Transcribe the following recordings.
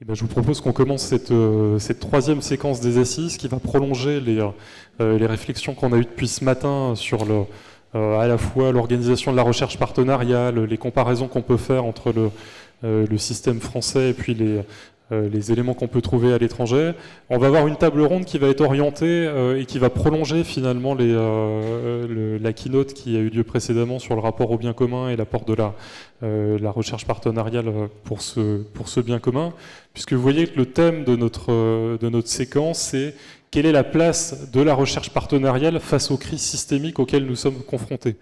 Eh bien, je vous propose qu'on commence cette troisième séquence des assises qui va prolonger les réflexions qu'on a eues depuis ce matin sur à la fois l'organisation de la recherche partenariale, les comparaisons qu'on peut faire entre le système français et puis les éléments qu'on peut trouver à l'étranger. On va avoir une table ronde qui va être orientée et qui va prolonger finalement la keynote qui a eu lieu précédemment sur le rapport au bien commun et l'apport de la recherche partenariale pour ce bien commun, puisque vous voyez que le thème de notre séquence, c'est quelle est la place de la recherche partenariale face aux crises systémiques auxquelles nous sommes confrontés.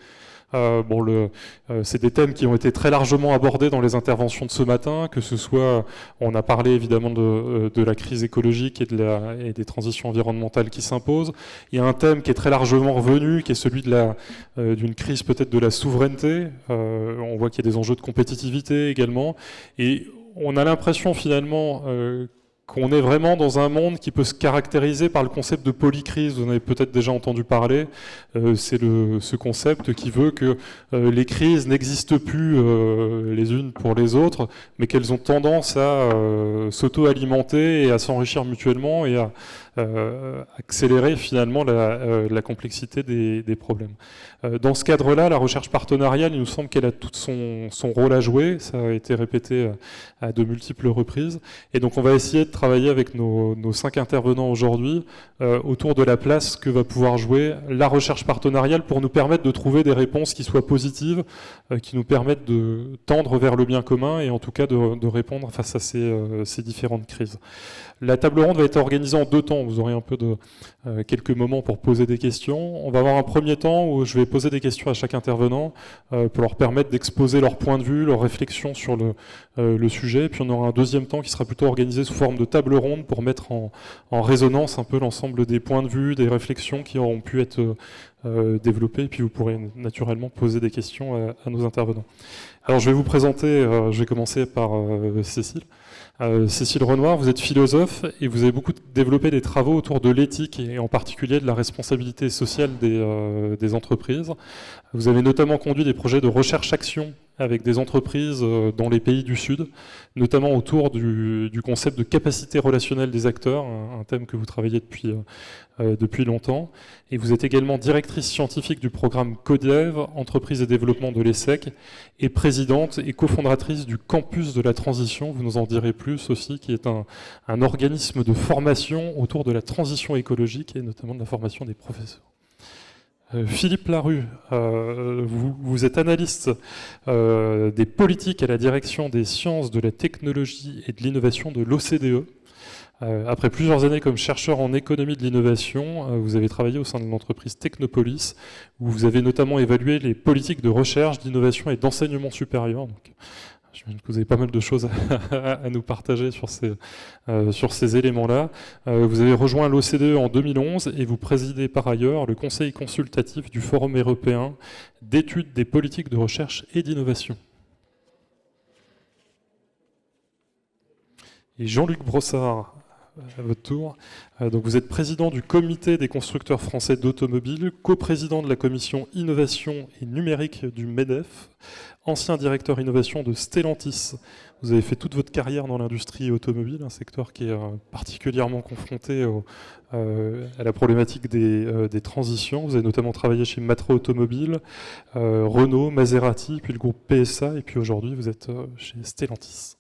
C'est des thèmes qui ont été très largement abordés dans les interventions de ce matin, que ce soit, on a parlé évidemment de la crise écologique et des transitions environnementales qui s'imposent. Il y a un thème qui est très largement revenu, qui est celui d'une crise peut-être de la souveraineté. On voit qu'il y a des enjeux de compétitivité également. Et on a l'impression finalement qu'on est vraiment dans un monde qui peut se caractériser par le concept de polycrise. Vous en avez peut-être déjà entendu parler. C'est ce concept qui veut que les crises n'existent plus les unes pour les autres, mais qu'elles ont tendance à s'auto-alimenter et à s'enrichir mutuellement et à accélérer finalement la complexité des problèmes. Dans ce cadre-là, la recherche partenariale, il nous semble qu'elle a tout son rôle à jouer. Ça a été répété à de multiples reprises. Et donc on va essayer de travailler avec nos 5 intervenants aujourd'hui autour de la place que va pouvoir jouer la recherche partenariale pour nous permettre de trouver des réponses qui soient positives, qui nous permettent de tendre vers le bien commun et en tout cas de répondre face à ces différentes crises. La table ronde va être organisée en 2 temps. Vous aurez un peu quelques moments pour poser des questions. On va avoir un premier temps où je vais poser des questions à chaque intervenant pour leur permettre d'exposer leur point de vue, leurs réflexions sur le sujet. Puis on aura un deuxième temps qui sera plutôt organisé sous forme de table ronde pour mettre en résonance un peu l'ensemble des points de vue, des réflexions qui auront pu être développées. Et puis vous pourrez naturellement poser des questions à nos intervenants. Alors je vais vous présenter, je vais commencer par Cécile. Cécile Renoir, vous êtes philosophe et vous avez beaucoup développé des travaux autour de l'éthique et en particulier de la responsabilité sociale des entreprises. Vous avez notamment conduit des projets de recherche-action avec des entreprises dans les pays du Sud, notamment autour du concept de capacité relationnelle des acteurs, un thème que vous travaillez depuis longtemps. Et vous êtes également directrice scientifique du programme CODEV, Entreprise et Développement de l'ESSEC, et présidente et cofondatrice du Campus de la Transition, vous nous en direz plus aussi, qui est un organisme de formation autour de la transition écologique et notamment de la formation des professeurs. Philippe Larue, vous êtes analyste des politiques à la direction des sciences, de la technologie et de l'innovation de l'OCDE. Après plusieurs années comme chercheur en économie de l'innovation, vous avez travaillé au sein de l'entreprise Technopolis, où vous avez notamment évalué les politiques de recherche, d'innovation et d'enseignement supérieur. Donc, j'imagine que vous avez pas mal de choses à nous partager sur ces éléments-là. Vous avez rejoint l'OCDE en 2011 et vous présidez par ailleurs le conseil consultatif du Forum européen d'études des politiques de recherche et d'innovation. Et Jean-Luc Brossard, à votre tour. Donc vous êtes président du comité des constructeurs français d'automobiles, coprésident de la commission innovation et numérique du MEDEF, ancien directeur innovation de Stellantis. Vous avez fait toute votre carrière dans l'industrie automobile, un secteur qui est particulièrement confronté à la problématique des transitions. Vous avez notamment travaillé chez Matra Automobile, Renault, Maserati, puis le groupe PSA, et puis aujourd'hui vous êtes chez Stellantis.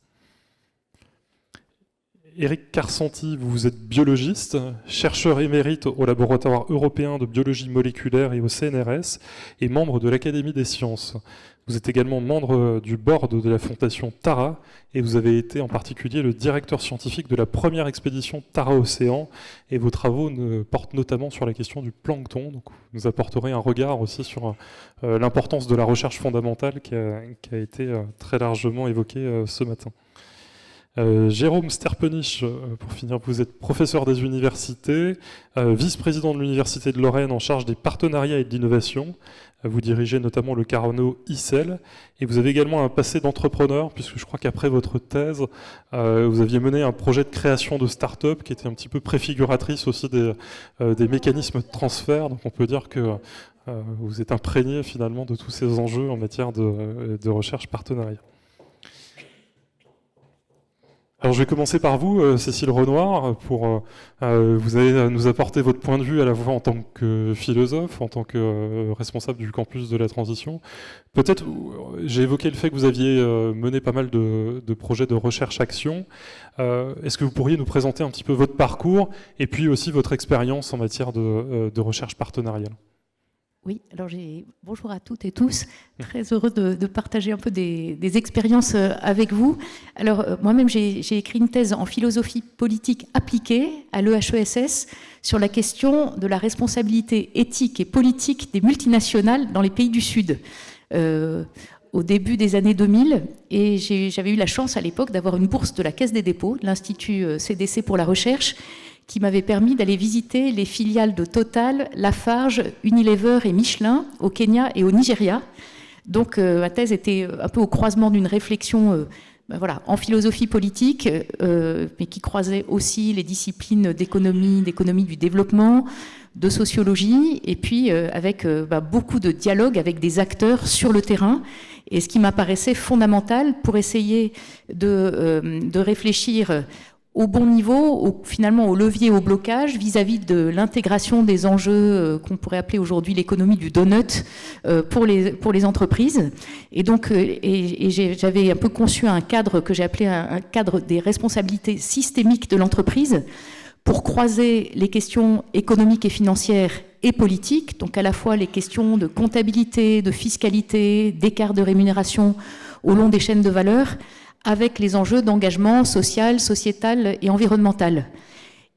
Éric Carsanti, vous êtes biologiste, chercheur émérite au Laboratoire européen de biologie moléculaire et au CNRS, et membre de l'Académie des sciences. Vous êtes également membre du board de la fondation Tara, et vous avez été en particulier le directeur scientifique de la première expédition Tara Océan, et vos travaux portent notamment sur la question du plancton. Donc vous nous apporterez un regard aussi sur l'importance de la recherche fondamentale qui a été très largement évoquée ce matin. Jérôme Sterpenich, pour finir, vous êtes professeur des universités, vice-président de l'Université de Lorraine en charge des partenariats et de l'innovation. Vous dirigez notamment le Carnot ICEL et vous avez également un passé d'entrepreneur puisque je crois qu'après votre thèse, vous aviez mené un projet de création de start-up qui était un petit peu préfiguratrice aussi des mécanismes de transfert. Donc on peut dire que vous êtes imprégné finalement de tous ces enjeux en matière de recherche partenariat. Alors je vais commencer par vous, Cécile Renoir, pour vous allez nous apporter votre point de vue à la fois en tant que philosophe, en tant que responsable du campus de la transition. Peut-être, j'ai évoqué le fait que vous aviez mené pas mal de projets de recherche-action. Est-ce que vous pourriez nous présenter un petit peu votre parcours et puis aussi votre expérience en matière de recherche partenariale ? Oui, alors bonjour à toutes et tous, très heureux de partager un peu des expériences avec vous. Alors moi-même j'ai écrit une thèse en philosophie politique appliquée à l'EHESS sur la question de la responsabilité éthique et politique des multinationales dans les pays du Sud. Au début des années 2000, et j'avais eu la chance à l'époque d'avoir une bourse de la Caisse des dépôts, de l'Institut CDC pour la recherche, qui m'avait permis d'aller visiter les filiales de Total, Lafarge, Unilever et Michelin au Kenya et au Nigeria. Donc ma thèse était un peu au croisement d'une réflexion en philosophie politique, mais qui croisait aussi les disciplines d'économie du développement, de sociologie, et puis avec beaucoup de dialogue avec des acteurs sur le terrain. Et ce qui m'apparaissait fondamental pour essayer de réfléchir au bon niveau, finalement au levier, au blocage, vis-à-vis de l'intégration des enjeux qu'on pourrait appeler aujourd'hui l'économie du donut pour les entreprises. Et donc, j'avais un peu conçu un cadre que j'ai appelé un cadre des responsabilités systémiques de l'entreprise pour croiser les questions économiques et financières et politiques, donc à la fois les questions de comptabilité, de fiscalité, d'écart de rémunération au long des chaînes de valeur, avec les enjeux d'engagement social, sociétal et environnemental.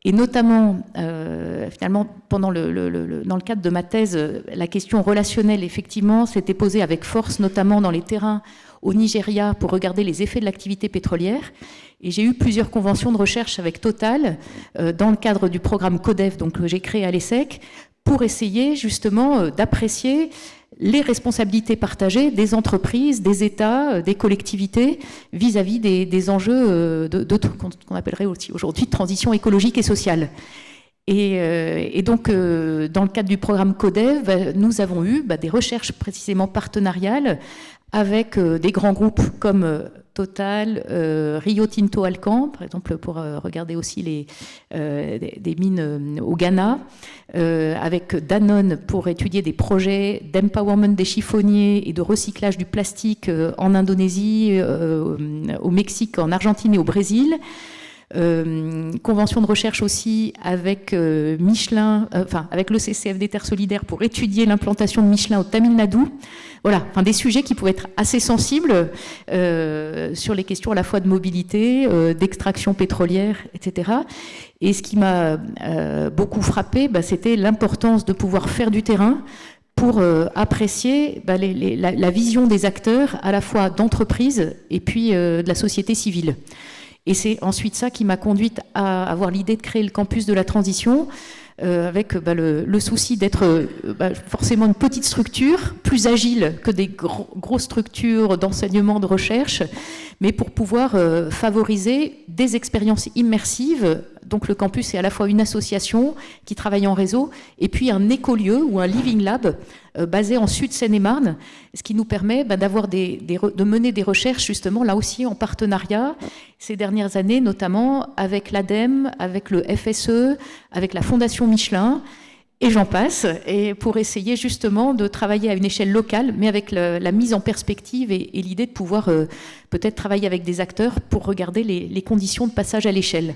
Et notamment, finalement, dans le cadre de ma thèse, la question relationnelle, effectivement, s'était posée avec force, notamment dans les terrains au Nigeria, pour regarder les effets de l'activité pétrolière. Et j'ai eu plusieurs conventions de recherche avec Total, dans le cadre du programme CODEV, donc, que j'ai créé à l'ESSEC, pour essayer justement d'apprécier les responsabilités partagées des entreprises, des États, des collectivités vis-à-vis des enjeux qu'on appellerait aussi aujourd'hui de transition écologique et sociale. Et donc, dans le cadre du programme CODEV, nous avons eu des recherches précisément partenariales avec des grands groupes comme Total, Rio Tinto Alcan, par exemple, pour regarder aussi des mines au Ghana, avec Danone pour étudier des projets d'empowerment des chiffonniers et de recyclage du plastique en Indonésie, au Mexique, en Argentine et au Brésil. Convention de recherche aussi avec Michelin, avec le CCFD Terre Solidaire pour étudier l'implantation de Michelin au Tamil Nadu. Voilà, des sujets qui pouvaient être assez sensibles sur les questions à la fois de mobilité, d'extraction pétrolière, etc. Et ce qui m'a beaucoup frappé, c'était l'importance de pouvoir faire du terrain pour apprécier la vision des acteurs, à la fois d'entreprises et puis de la société civile. Et c'est ensuite ça qui m'a conduite à avoir l'idée de créer le campus de la transition, avec le souci d'être forcément une petite structure, plus agile que des grosses structures d'enseignement, de recherche, mais pour pouvoir favoriser des expériences immersives. Donc le campus est à la fois une association qui travaille en réseau et puis un écolieu ou un living lab basé en Sud-Seine-et-Marne, ce qui nous permet de mener des recherches justement là aussi en partenariat ces dernières années, notamment avec l'ADEME, avec le FSE, avec la Fondation Michelin, et j'en passe, et pour essayer justement de travailler à une échelle locale, mais avec la mise en perspective et l'idée de pouvoir peut-être travailler avec des acteurs pour regarder les conditions de passage à l'échelle.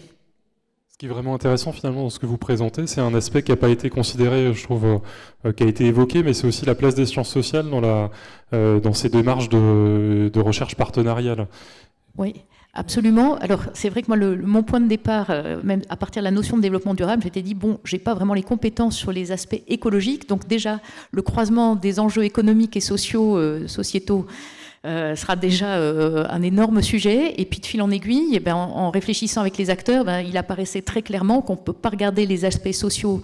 Ce qui est vraiment intéressant finalement dans ce que vous présentez, c'est un aspect qui n'a pas été considéré, je trouve, qui a été évoqué, mais c'est aussi la place des sciences sociales dans ces démarches de recherche partenariale. Oui, absolument. Alors c'est vrai que moi, mon point de départ, même à partir de la notion de développement durable, j'étais dit, j'ai pas vraiment les compétences sur les aspects écologiques, donc déjà le croisement des enjeux économiques et sociétaux, sera déjà un énorme sujet. Et puis de fil en aiguille, en réfléchissant avec les acteurs, il apparaissait très clairement qu'on ne peut pas regarder les aspects sociaux,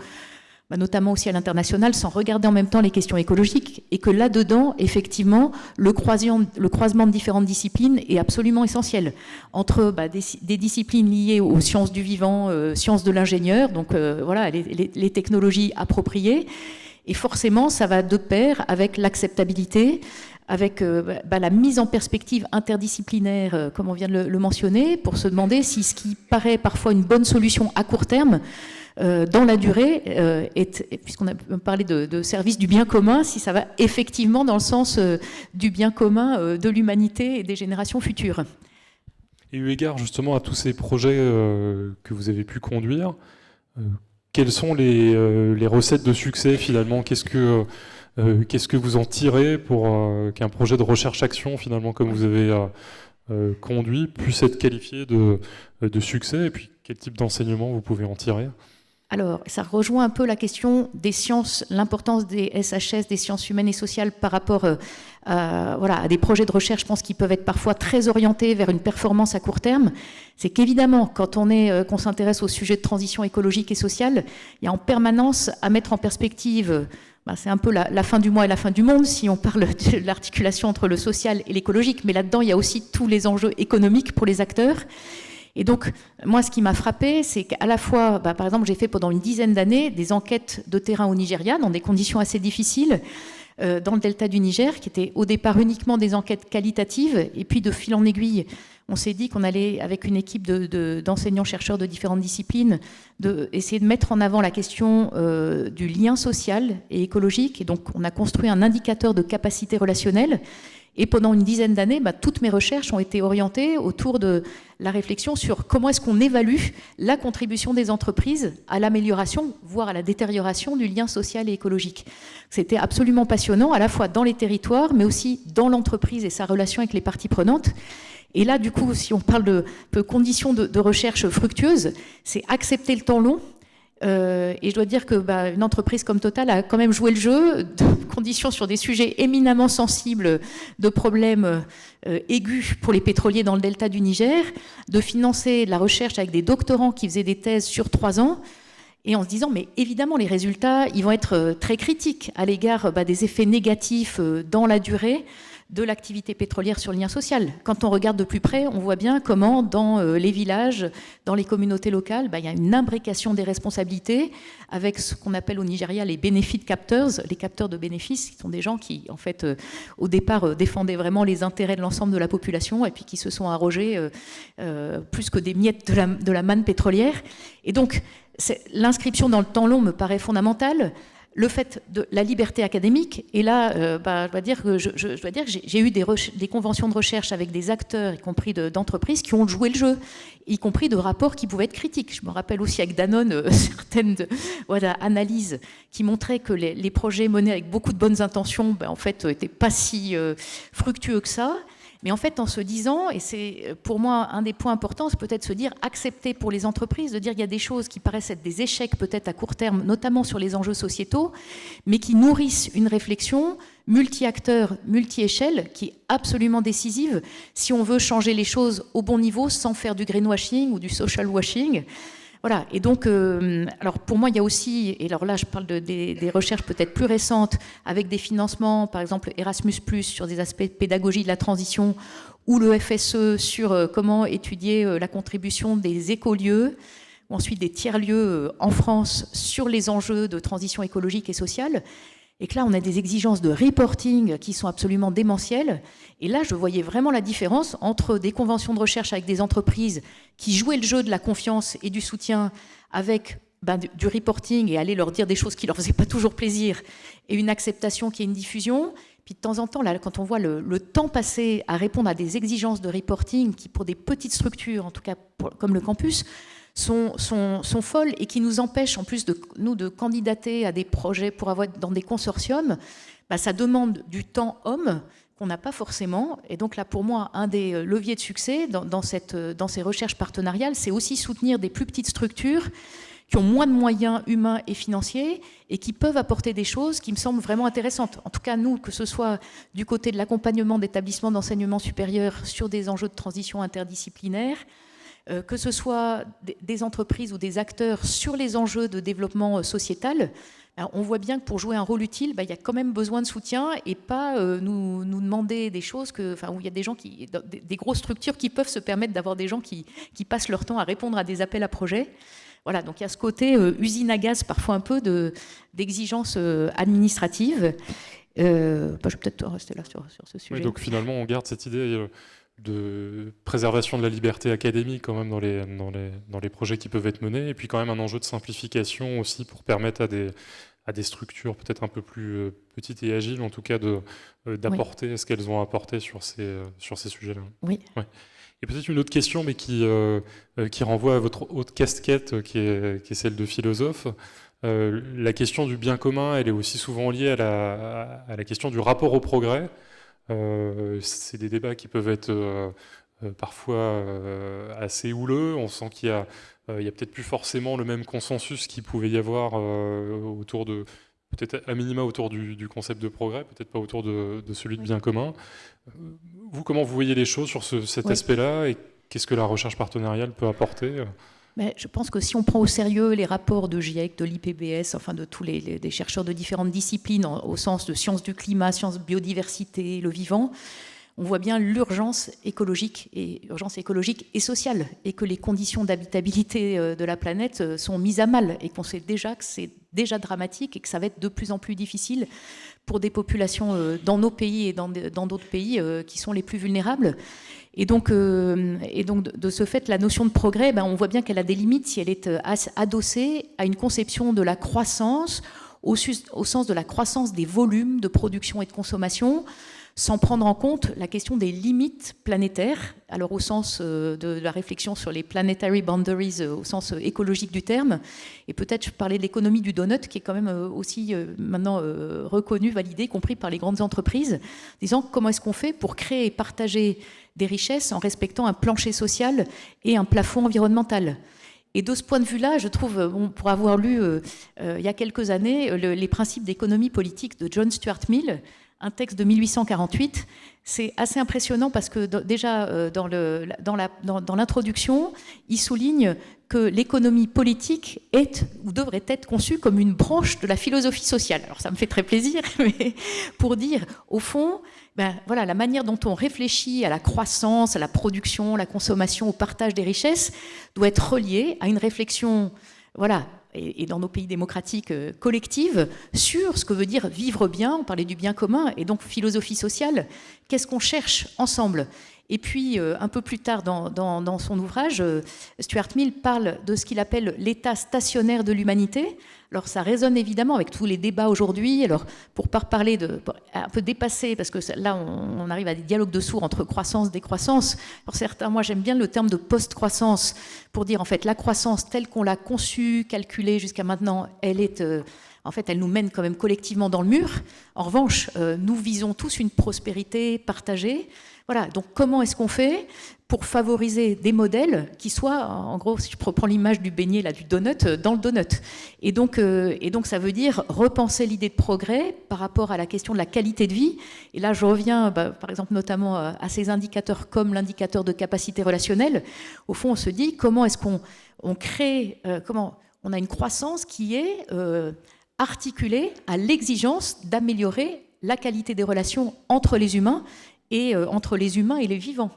notamment aussi à l'international, sans regarder en même temps les questions écologiques, et que là-dedans, effectivement, le croisement de différentes disciplines est absolument essentiel. Entre des disciplines liées aux sciences du vivant, sciences de l'ingénieur, donc les technologies appropriées, et forcément, ça va de pair avec l'acceptabilité, avec la mise en perspective interdisciplinaire, comme on vient de le mentionner, pour se demander si ce qui paraît parfois une bonne solution à court terme, dans la durée, puisqu'on a parlé de service du bien commun, si ça va effectivement dans le sens du bien commun de l'humanité et des générations futures. Et eu égard justement à tous ces projets que vous avez pu conduire, quelles sont les recettes de succès finalement ? Qu'est-ce que vous en tirez pour qu'un projet de recherche-action finalement comme vous avez conduit puisse être qualifié de succès ? Et puis quel type d'enseignement vous pouvez en tirer ? Alors, ça rejoint un peu la question des sciences, l'importance des SHS, des sciences humaines et sociales par rapport à des projets de recherche, je pense, qui peuvent être parfois très orientés vers une performance à court terme. C'est qu'évidemment, quand on s'intéresse au sujet de transition écologique et sociale, il y a en permanence à mettre en perspective, c'est un peu la fin du mois et la fin du monde, si on parle de l'articulation entre le social et l'écologique, mais là-dedans, il y a aussi tous les enjeux économiques pour les acteurs. Et donc, moi, ce qui m'a frappé, c'est qu'à la fois, par exemple, j'ai fait pendant une dizaine d'années des enquêtes de terrain au Nigeria, dans des conditions assez difficiles, dans le delta du Niger, qui étaient au départ uniquement des enquêtes qualitatives, et puis de fil en aiguille, on s'est dit qu'on allait, avec une équipe d'enseignants-chercheurs de différentes disciplines, essayer de mettre en avant la question du lien social et écologique, et donc on a construit un indicateur de capacité relationnelle. Et pendant une dizaine d'années, toutes mes recherches ont été orientées autour de la réflexion sur comment est-ce qu'on évalue la contribution des entreprises à l'amélioration, voire à la détérioration du lien social et écologique. C'était absolument passionnant, à la fois dans les territoires, mais aussi dans l'entreprise et sa relation avec les parties prenantes. Et là, du coup, si on parle de conditions de recherche fructueuses, c'est accepter le temps long. Et je dois dire que une entreprise comme Total a quand même joué le jeu de conditions sur des sujets éminemment sensibles, de problèmes aigus pour les pétroliers dans le delta du Niger, de financer la recherche avec des doctorants qui faisaient des thèses sur 3 ans, et en se disant, mais évidemment, les résultats, ils vont être très critiques à l'égard des effets négatifs dans la durée de l'activité pétrolière sur le lien social. Quand on regarde de plus près, on voit bien comment dans les villages, dans les communautés locales, il y a une imbrication des responsabilités avec ce qu'on appelle au Nigeria les benefit captors, les capteurs de bénéfices, qui sont des gens qui, en fait, au départ, défendaient vraiment les intérêts de l'ensemble de la population et puis qui se sont arrogés plus que des miettes de la manne pétrolière. Et donc, l'inscription dans le temps long me paraît fondamentale. Le fait de la liberté académique, et là, je dois dire que j'ai eu des conventions de recherche avec des acteurs, y compris d'entreprises, qui ont joué le jeu, y compris de rapports qui pouvaient être critiques. Je me rappelle aussi avec Danone certaines analyses qui montraient que les projets menés avec beaucoup de bonnes intentions, en fait, n'étaient pas si fructueux que ça. Mais en fait, en se disant, et c'est pour moi un des points importants, c'est peut-être se dire, accepter pour les entreprises, de dire qu'il y a des choses qui paraissent être des échecs peut-être à court terme, notamment sur les enjeux sociétaux, mais qui nourrissent une réflexion multi-acteurs, multi-échelle, qui est absolument décisive si on veut changer les choses au bon niveau sans faire du greenwashing ou du social washing. Voilà, et donc, alors pour moi, il y a aussi, et alors là, je parle des recherches peut-être plus récentes, avec des financements, par exemple Erasmus+, sur des aspects de pédagogie de la transition, ou le FSE sur comment étudier la contribution des écolieux, ou ensuite des tiers-lieux en France sur les enjeux de transition écologique et sociale. Et que là, on a des exigences de reporting qui sont absolument démentielles. Et là, je voyais vraiment la différence entre des conventions de recherche avec des entreprises qui jouaient le jeu de la confiance et du soutien avec du reporting et aller leur dire des choses qui ne leur faisaient pas toujours plaisir, et une acceptation qui est une diffusion. Puis de temps en temps, là, quand on voit le temps passé à répondre à des exigences de reporting qui, pour des petites structures, en tout cas comme le campus, sont folles et qui nous empêchent en plus de candidater à des projets pour avoir dans des consortiums, ça demande du temps homme qu'on n'a pas forcément. Et donc là, pour moi, un des leviers de succès dans ces recherches partenariales, c'est aussi soutenir des plus petites structures qui ont moins de moyens humains et financiers et qui peuvent apporter des choses qui me semblent vraiment intéressantes. En tout cas, nous, que ce soit du côté de l'accompagnement d'établissements d'enseignement supérieur sur des enjeux de transition interdisciplinaire, que ce soit des entreprises ou des acteurs sur les enjeux de développement sociétal, on voit bien que pour jouer un rôle utile, il y a quand même besoin de soutien et pas nous demander des choses où il y a des gens des grosses structures qui peuvent se permettre d'avoir des gens qui passent leur temps à répondre à des appels à projets. Voilà, donc il y a ce côté usine à gaz parfois un peu d'exigences administratives. Je vais peut-être rester là sur ce sujet. Oui, donc finalement, on garde cette idée de préservation de la liberté académique quand même dans les projets qui peuvent être menés, et puis quand même un enjeu de simplification aussi pour permettre à des structures peut-être un peu plus petites et agiles, en tout cas, d'apporter ce qu'elles ont apporté sur ces sujets-là. Oui. Ouais. Et peut-être une autre question, mais qui renvoie à votre autre casquette, qui est celle de philosophe. La question du bien commun, elle est aussi souvent liée à la question du rapport au progrès. C'est des débats qui peuvent être parfois assez houleux. On sent qu'il y a peut-être plus forcément le même consensus qu'il pouvait y avoir autour de, peut-être à minima autour du concept de progrès, peut-être pas autour de celui de bien commun. Vous, comment vous voyez les choses sur cet aspect-là, et qu'est-ce que la recherche partenariale peut apporter ? Mais je pense que si on prend au sérieux les rapports de GIEC, de l'IPBES, enfin de tous des chercheurs de différentes disciplines, au sens de sciences du climat, sciences biodiversité, le vivant, on voit bien l'urgence écologique et sociale, et que les conditions d'habitabilité de la planète sont mises à mal, et qu'on sait déjà que c'est déjà dramatique et que ça va être de plus en plus difficile pour des populations dans nos pays et dans d'autres pays qui sont les plus vulnérables. Et donc, de ce fait, la notion de progrès, on voit bien qu'elle a des limites si elle est adossée à une conception de la croissance, au sens de la croissance des volumes de production et de consommation, sans prendre en compte la question des limites planétaires, alors au sens de la réflexion sur les planetary boundaries, au sens écologique du terme. Et peut-être je parlais de l'économie du donut, qui est quand même aussi maintenant reconnue, validée, y compris par les grandes entreprises, disant comment est-ce qu'on fait pour créer et partager des richesses en respectant un plancher social et un plafond environnemental. Et de ce point de vue-là, je trouve, pour avoir lu il y a quelques années les principes d'économie politique de John Stuart Mill, un texte de 1848, c'est assez impressionnant parce que déjà dans l'introduction, il souligne que l'économie politique est ou devrait être conçue comme une branche de la philosophie sociale. Alors ça me fait très plaisir, mais pour dire, au fond, voilà, la manière dont on réfléchit à la croissance, à la production, la consommation, au partage des richesses, doit être reliée à une réflexion, voilà, et dans nos pays démocratiques collective, sur ce que veut dire vivre bien, on parlait du bien commun, et donc philosophie sociale, qu'est-ce qu'on cherche ensemble ? Et puis, un peu plus tard dans son ouvrage, Stuart Mill parle de ce qu'il appelle l'état stationnaire de l'humanité. Alors, ça résonne évidemment avec tous les débats aujourd'hui. Alors, pour parler pour un peu dépasser, parce que là, on arrive à des dialogues de sourds entre croissance, décroissance. Pour certains, moi, j'aime bien le terme de post-croissance, pour dire, en fait, la croissance telle qu'on l'a conçue, calculée jusqu'à maintenant, elle est... En fait, elle nous mène quand même collectivement dans le mur. En revanche, nous visons tous une prospérité partagée. Voilà, donc comment est-ce qu'on fait pour favoriser des modèles qui soient, en gros, si je reprends l'image du beignet, là, du donut, dans le donut. Et donc ça veut dire repenser l'idée de progrès par rapport à la question de la qualité de vie. Et là, je reviens, par exemple, notamment à ces indicateurs comme l'indicateur de capacité relationnelle. Au fond, on se dit, comment est-ce qu'on crée, comment on a une croissance qui est articulée à l'exigence d'améliorer la qualité des relations entre les humains et entre les humains et les vivants.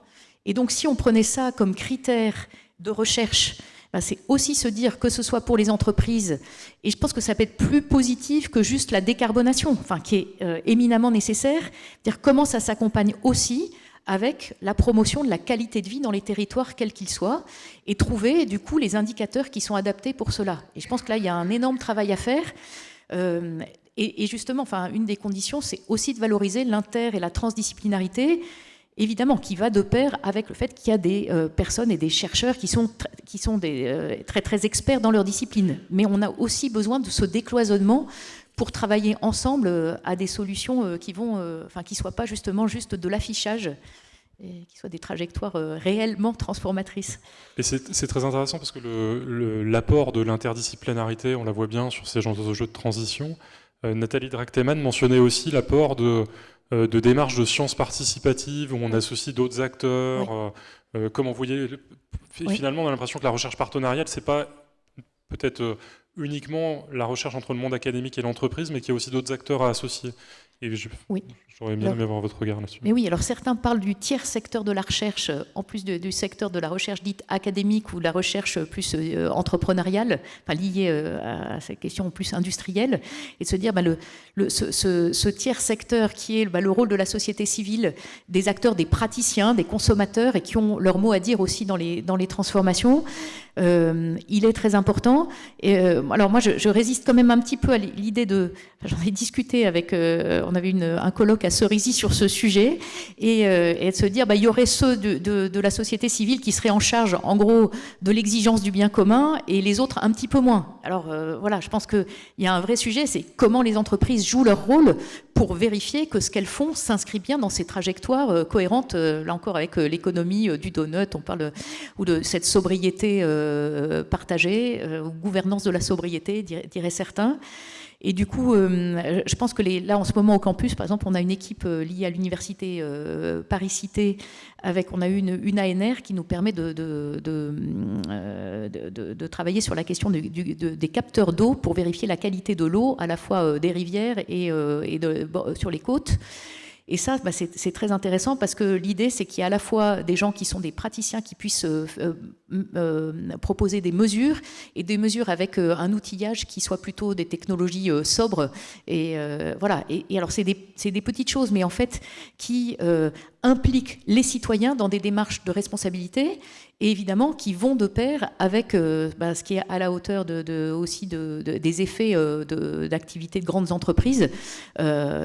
Et donc, si on prenait ça comme critère de recherche, c'est aussi se dire que ce soit pour les entreprises, et je pense que ça peut être plus positif que juste la décarbonation, enfin, qui est éminemment nécessaire, dire comment ça s'accompagne aussi avec la promotion de la qualité de vie dans les territoires, quels qu'ils soient, et trouver, du coup, les indicateurs qui sont adaptés pour cela. Et je pense que là, il y a un énorme travail à faire. Et justement, enfin, une des conditions, c'est aussi de valoriser l'inter et la transdisciplinarité, évidemment, qui va de pair avec le fait qu'il y a des personnes et des chercheurs qui sont très, très experts dans leur discipline. Mais on a aussi besoin de ce décloisonnement pour travailler ensemble à des solutions qui ne soient pas justement juste de l'affichage, et qui soient des trajectoires réellement transformatrices. Et c'est très intéressant parce que l'apport de l'interdisciplinarité, on la voit bien sur ces genres de jeux de transition. Nathalie Dracht-Thiemann mentionnait aussi l'apport de démarches de sciences participatives où on associe d'autres acteurs. Oui. Comme vous voyez, finalement, on a l'impression que la recherche partenariale, c'est pas peut-être uniquement la recherche entre le monde académique et l'entreprise, mais qu'il y a aussi d'autres acteurs à associer. Et Oui. j'aurais bien aimé avoir votre regard là-dessus. Mais oui, alors certains parlent du tiers secteur de la recherche, en plus du secteur de la recherche dite académique ou de la recherche plus entrepreneuriale, enfin liée à ces questions plus industrielles, et de se dire ce tiers secteur qui est le rôle de la société civile, des acteurs, des praticiens, des consommateurs, et qui ont leur mot à dire aussi dans les transformations, il est très important. Et, alors moi, je résiste quand même un petit peu à l'idée de... J'en ai discuté avec... on avait un colloque à Cerisy sur ce sujet, et de se dire, il y aurait ceux de la société civile qui seraient en charge, en gros, de l'exigence du bien commun, et les autres un petit peu moins. Alors voilà, je pense qu'il y a un vrai sujet, c'est comment les entreprises jouent leur rôle pour vérifier que ce qu'elles font s'inscrit bien dans ces trajectoires cohérentes, là encore avec l'économie du donut, on parle ou de cette sobriété partagée, ou gouvernance de la sobriété, diraient certains. Et du coup, je pense que là, en ce moment, au campus, par exemple, on a une équipe liée à l'université Paris-Cité, on a eu une ANR qui nous permet de travailler sur la question des capteurs d'eau pour vérifier la qualité de l'eau, à la fois des rivières et sur les côtes. Et ça, c'est très intéressant parce que l'idée, c'est qu'il y a à la fois des gens qui sont des praticiens qui puissent proposer des mesures, et des mesures avec un outillage qui soit plutôt des technologies sobres. Et voilà. Et alors, c'est des petites choses, mais en fait, qui impliquent les citoyens dans des démarches de responsabilité, et évidemment qui vont de pair avec ce qui est à la hauteur aussi des effets d'activité de grandes entreprises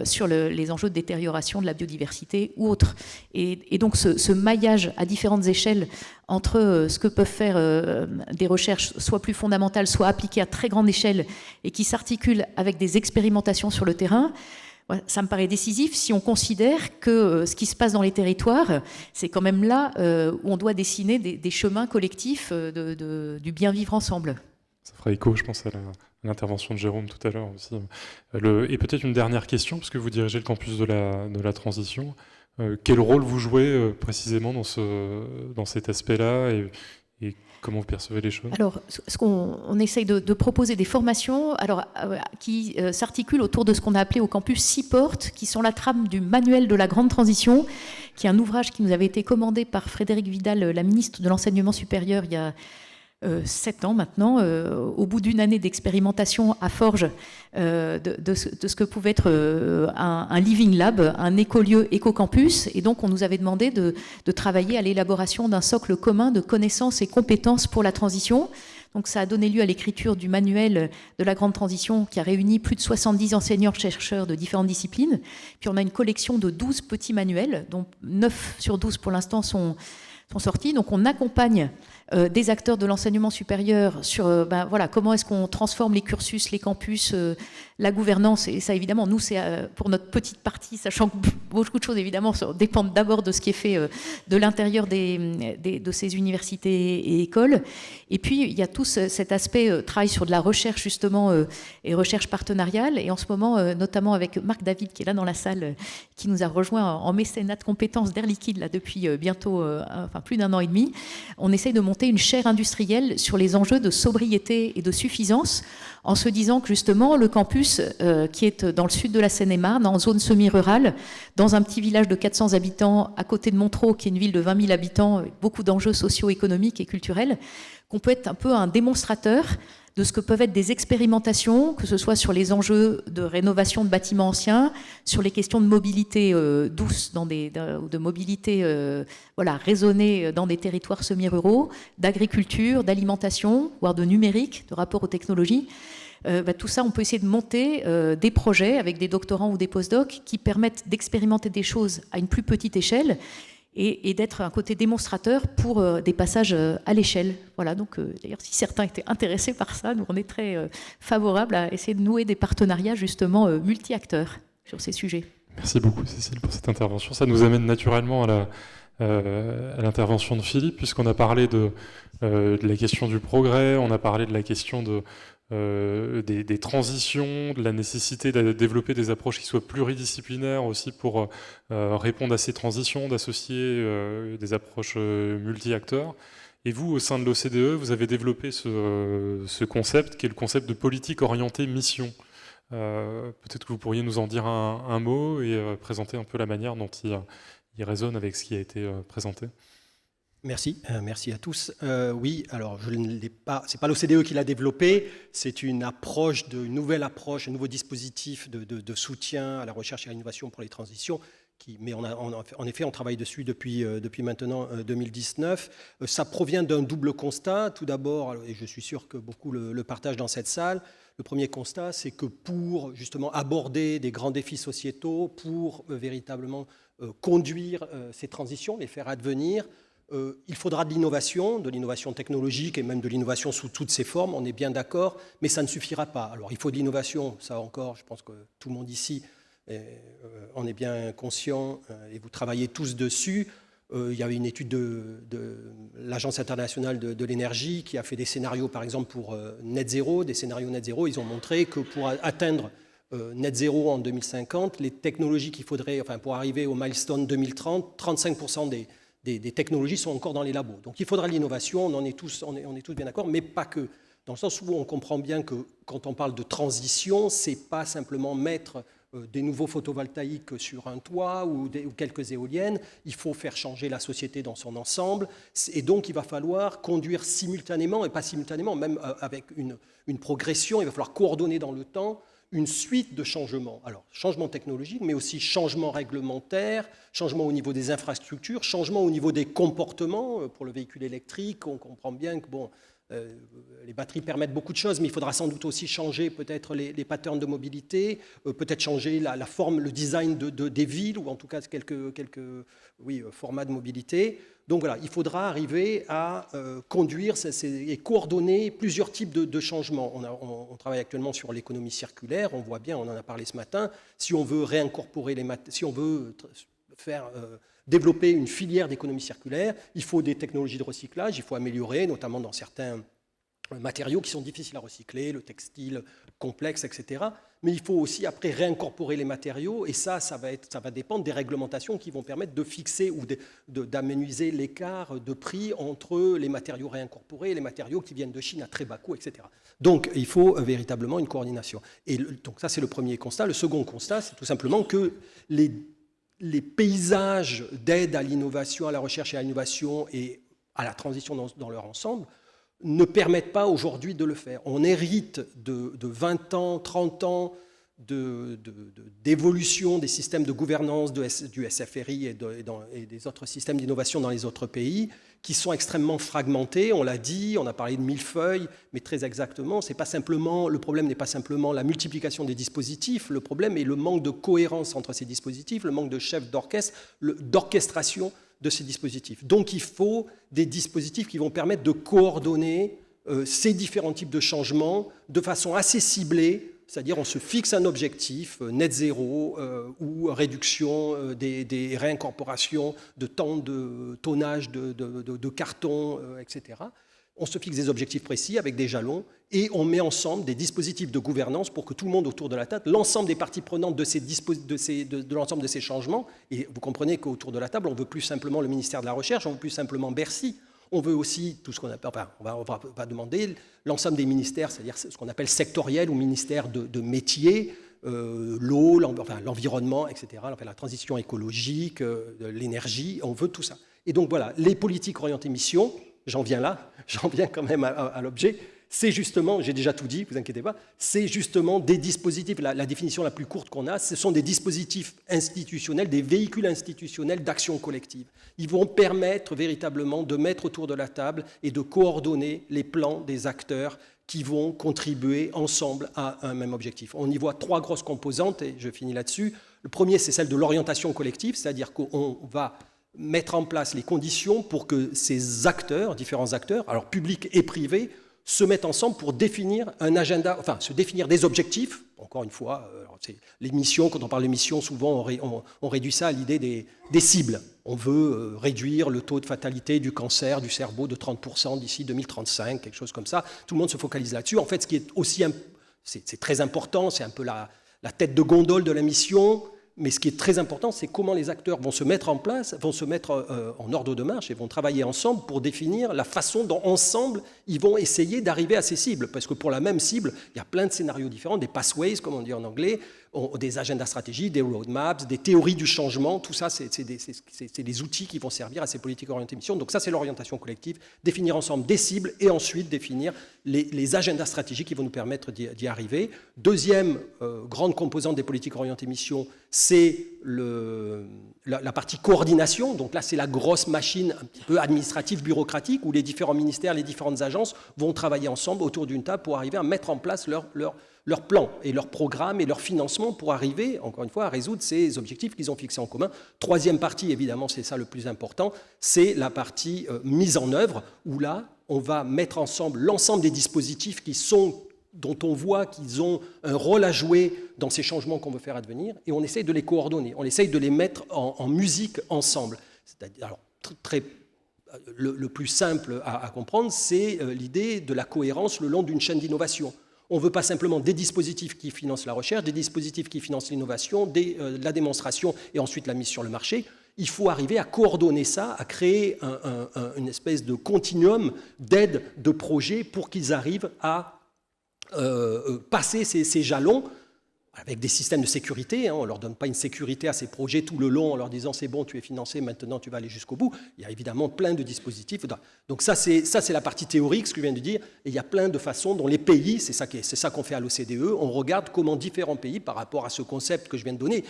sur les enjeux de détérioration de la biodiversité ou autres. Et donc ce maillage à différentes échelles entre ce que peuvent faire des recherches soit plus fondamentales, soit appliquées à très grande échelle, et qui s'articulent avec des expérimentations sur le terrain, ça me paraît décisif si on considère que ce qui se passe dans les territoires, c'est quand même là où on doit dessiner des chemins collectifs du bien vivre ensemble. Ça fera écho, je pense, à l'intervention de Jérôme tout à l'heure aussi. Et peut-être une dernière question, parce que vous dirigez le campus de la transition. Quel rôle vous jouez précisément dans cet aspect-là, et comment vous percevez les choses? Alors, on essaye de proposer des formations qui s'articulent autour de ce qu'on a appelé au campus 6 portes, qui sont la trame du manuel de la grande transition, qui est un ouvrage qui nous avait été commandé par Frédérique Vidal, la ministre de l'Enseignement supérieur, il y a 7 ans maintenant, au bout d'une année d'expérimentation à Forges de ce que pouvait être un living lab, un écolieu éco-campus. Et donc on nous avait demandé de travailler à l'élaboration d'un socle commun de connaissances et compétences pour la transition. Donc ça a donné lieu à l'écriture du manuel de la grande transition, qui a réuni plus de 70 enseignants-chercheurs de différentes disciplines. Puis on a une collection de 12 petits manuels, dont 9 sur 12 pour l'instant sont sortis. Donc on accompagne des acteurs de l'enseignement supérieur sur comment est-ce qu'on transforme les cursus, les campus, la gouvernance. Et ça, évidemment, nous, c'est pour notre petite partie, sachant que beaucoup de choses, évidemment, dépendent d'abord de ce qui est fait de l'intérieur de ces universités et écoles. Et puis, il y a tout cet aspect travail sur de la recherche, justement, et recherche partenariale. Et en ce moment, notamment avec Marc David, qui est là dans la salle, qui nous a rejoint en mécénat de compétences d'Air Liquide, là, depuis bientôt plus d'1 an et demi, on essaye de monter une chaire industrielle sur les enjeux de sobriété et de suffisance, en se disant que justement le campus qui est dans le sud de la Seine-et-Marne, en zone semi-rurale, dans un petit village de 400 habitants à côté de Montereau, qui est une ville de 20 000 habitants, avec beaucoup d'enjeux socio-économiques et culturels, qu'on peut être un peu un démonstrateur de ce que peuvent être des expérimentations, que ce soit sur les enjeux de rénovation de bâtiments anciens, sur les questions de mobilité douce, de mobilité raisonnée dans des territoires semi-ruraux, d'agriculture, d'alimentation, voire de numérique, de rapport aux technologies. Tout ça, on peut essayer de monter des projets avec des doctorants ou des postdocs qui permettent d'expérimenter des choses à une plus petite échelle, et d'être un côté démonstrateur pour des passages à l'échelle. Voilà, donc d'ailleurs, si certains étaient intéressés par ça, nous on est très favorables à essayer de nouer des partenariats justement multi-acteurs sur ces sujets. Merci beaucoup Cécile pour cette intervention. Ça nous amène naturellement à l'intervention de Philippe, puisqu'on a parlé de la question du progrès, on a parlé de la question des transitions, de la nécessité de développer des approches qui soient pluridisciplinaires aussi pour répondre à ces transitions, d'associer des approches multi-acteurs. Et vous, au sein de l'OCDE, vous avez développé ce concept qui est le concept de politique orientée mission. Peut-être que vous pourriez nous en dire un mot et présenter un peu la manière dont il résonne avec ce qui a été présenté. Merci, merci à tous. Oui, alors je ne l'ai pas, c'est pas l'OCDE qui l'a développé, c'est une nouvelle approche, un nouveau dispositif de soutien à la recherche et à l'innovation pour les transitions. Mais en effet, on travaille dessus depuis maintenant 2019. Ça provient d'un double constat. Tout d'abord, et je suis sûr que beaucoup le partagent dans cette salle, le premier constat, c'est que pour justement aborder des grands défis sociétaux, pour véritablement conduire ces transitions, les faire advenir, il faudra de l'innovation technologique et même de l'innovation sous toutes ses formes, on est bien d'accord, mais ça ne suffira pas. Alors il faut de l'innovation, ça encore, je pense que tout le monde ici on est bien conscient et vous travaillez tous dessus. Il y avait une étude de l'Agence internationale de l'énergie qui a fait des scénarios, par exemple, pour net zéro, des scénarios net zéro. Ils ont montré que pour atteindre net zéro en 2050, les technologies qu'il faudrait, enfin pour arriver au milestone 2030, 35% des technologies sont encore dans les labos. Donc il faudra l'innovation, on est tous bien d'accord, mais pas que. Dans le sens où on comprend bien que quand on parle de transition, ce n'est pas simplement mettre des nouveaux photovoltaïques sur un toit ou quelques éoliennes, il faut faire changer la société dans son ensemble, et donc il va falloir conduire simultanément, et pas simultanément, même avec une progression, il va falloir coordonner dans le temps une suite de changements. Alors, changement technologique, mais aussi changement réglementaire, changement au niveau des infrastructures, changement au niveau des comportements. Pour le véhicule électrique, on comprend bien que, bon, les batteries permettent beaucoup de choses, mais il faudra sans doute aussi changer peut-être les patterns de mobilité, peut-être changer la forme, le design des villes, ou en tout cas quelques formats de mobilité. Donc voilà, il faudra arriver à conduire et coordonner plusieurs types de changements. On travaille actuellement sur l'économie circulaire, on voit bien, on en a parlé ce matin, si on veut réincorporer si on veut développer une filière d'économie circulaire, il faut des technologies de recyclage, il faut améliorer, notamment dans certains matériaux qui sont difficiles à recycler, le textile complexe, etc. Mais il faut aussi après réincorporer les matériaux, et ça va dépendre des réglementations qui vont permettre de fixer ou d'aménuiser l'écart de prix entre les matériaux réincorporés et les matériaux qui viennent de Chine à très bas coût, etc. Donc il faut véritablement une coordination. Et donc ça c'est le premier constat. Le second constat, c'est tout simplement que les paysages d'aide à l'innovation, à la recherche et à l'innovation et à la transition dans leur ensemble ne permettent pas aujourd'hui de le faire. On hérite de 20 ans, 30 ans d'évolution des systèmes de gouvernance du SFRI et des autres systèmes d'innovation dans les autres pays qui sont extrêmement fragmentés. On l'a dit, on a parlé de millefeuille, mais très exactement, le problème n'est pas simplement la multiplication des dispositifs, le problème est le manque de cohérence entre ces dispositifs, le manque de chef d'orchestre, d'orchestration de ces dispositifs. Donc il faut des dispositifs qui vont permettre de coordonner ces différents types de changements de façon assez ciblée, c'est-à-dire on se fixe un objectif net zéro ou réduction des réincorporations de temps de tonnage de carton, etc. On se fixe des objectifs précis avec des jalons et on met ensemble des dispositifs de gouvernance pour que tout le monde autour de la table, l'ensemble des parties prenantes de l'ensemble de ces changements, et vous comprenez qu'autour de la table, on ne veut plus simplement le ministère de la Recherche, on ne veut plus simplement Bercy, on veut aussi tout ce qu'on appelle, enfin, on va demander l'ensemble des ministères, c'est-à-dire ce qu'on appelle sectoriel ou ministère de métiers, l'eau, l'environnement, etc., enfin, la transition écologique, l'énergie, on veut tout ça. Et donc voilà, les politiques orientées mission, j'en viens quand même à l'objet, c'est justement, j'ai déjà tout dit, vous inquiétez pas, c'est justement des dispositifs, la définition la plus courte qu'on a, ce sont des dispositifs institutionnels, des véhicules institutionnels d'action collective. Ils vont permettre véritablement de mettre autour de la table et de coordonner les plans des acteurs qui vont contribuer ensemble à un même objectif. On y voit trois grosses composantes, et je finis là-dessus. Le premier, c'est celle de l'orientation collective, c'est-à-dire qu'on va mettre en place les conditions pour que ces acteurs, différents acteurs, alors publics et privés, se mettent ensemble pour définir un agenda, enfin se définir des objectifs. Encore une fois, les missions, quand on parle de missions, souvent on réduit ça à l'idée des cibles. On veut réduire le taux de fatalité du cancer du cerveau de 30% d'ici 2035, quelque chose comme ça. Tout le monde se focalise là-dessus. En fait, ce qui est aussi, c'est très important, c'est un peu la tête de gondole de la mission, Mais ce qui est très important, c'est comment les acteurs vont se mettre en place, vont se mettre en ordre de marche et vont travailler ensemble pour définir la façon dont, ensemble, ils vont essayer d'arriver à ces cibles. Parce que pour la même cible, il y a plein de scénarios différents, des pathways, comme on dit en anglais, des agendas stratégiques, des roadmaps, des théories du changement. Tout ça, c'est des outils qui vont servir à ces politiques orientées mission. Donc ça, c'est l'orientation collective, définir ensemble des cibles et ensuite définir les agendas stratégiques qui vont nous permettre d'y arriver. Deuxième grande composante des politiques orientées mission, c'est la partie coordination. Donc là, c'est la grosse machine un petit peu administrative, bureaucratique, où les différents ministères, les différentes agences vont travailler ensemble autour d'une table pour arriver à mettre en place leur plan et leur programme et leur financement pour arriver, encore une fois, à résoudre ces objectifs qu'ils ont fixés en commun. Troisième partie, évidemment, c'est ça le plus important, c'est la partie mise en œuvre, où là, on va mettre ensemble l'ensemble des dispositifs dont on voit qu'ils ont un rôle à jouer dans ces changements qu'on veut faire advenir, et on essaye de les coordonner, on essaye de les mettre en musique ensemble. Alors, le plus simple à comprendre, c'est l'idée de la cohérence le long d'une chaîne d'innovation. On ne veut pas simplement des dispositifs qui financent la recherche, des dispositifs qui financent l'innovation, la démonstration et ensuite la mise sur le marché. Il faut arriver à coordonner ça, à créer une espèce de continuum d'aide de projets pour qu'ils arrivent à passer ces jalons avec des systèmes de sécurité. On ne leur donne pas une sécurité à ces projets tout le long en leur disant c'est bon, tu es financé, maintenant tu vas aller jusqu'au bout. Il y a évidemment plein de dispositifs. Donc ça, c'est la partie théorique, ce que je viens de dire. Et il y a plein de façons dont les pays, c'est ça qu'on fait à l'OCDE, on regarde comment différents pays, par rapport à ce concept que je viens de donner,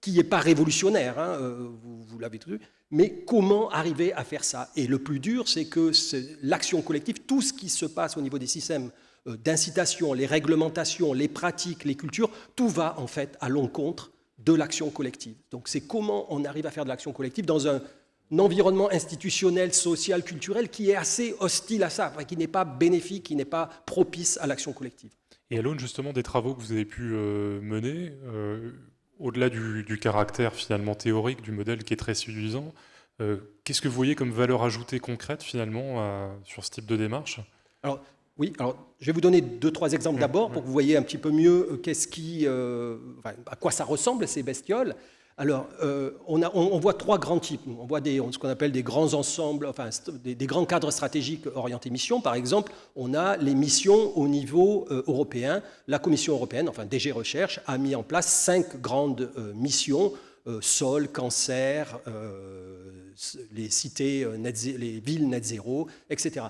qui n'est pas révolutionnaire, vous l'avez vu, mais comment arriver à faire ça. Et le plus dur, c'est que l'action collective, tout ce qui se passe au niveau des systèmes d'incitation, les réglementations, les pratiques, les cultures, tout va en fait à l'encontre de l'action collective. Donc c'est comment on arrive à faire de l'action collective dans un environnement institutionnel, social, culturel qui est assez hostile à ça, qui n'est pas bénéfique, qui n'est pas propice à l'action collective. Et à l'aune justement des travaux que vous avez pu mener, au-delà du caractère finalement théorique du modèle qui est très séduisant, qu'est-ce que vous voyez comme valeur ajoutée concrète finalement sur ce type de démarche ? Alors, oui, alors je vais vous donner 2-3 exemples d'abord pour que vous voyez un petit peu mieux à quoi ça ressemble ces bestioles. Alors, on voit 3 grands types. On voit ce qu'on appelle des grands ensembles, enfin des grands cadres stratégiques orientés mission. Par exemple, on a les missions au niveau européen. La Commission européenne, enfin DG Recherche, a mis en place 5 grandes missions, sol, cancer, les cités, les villes net zéro, etc.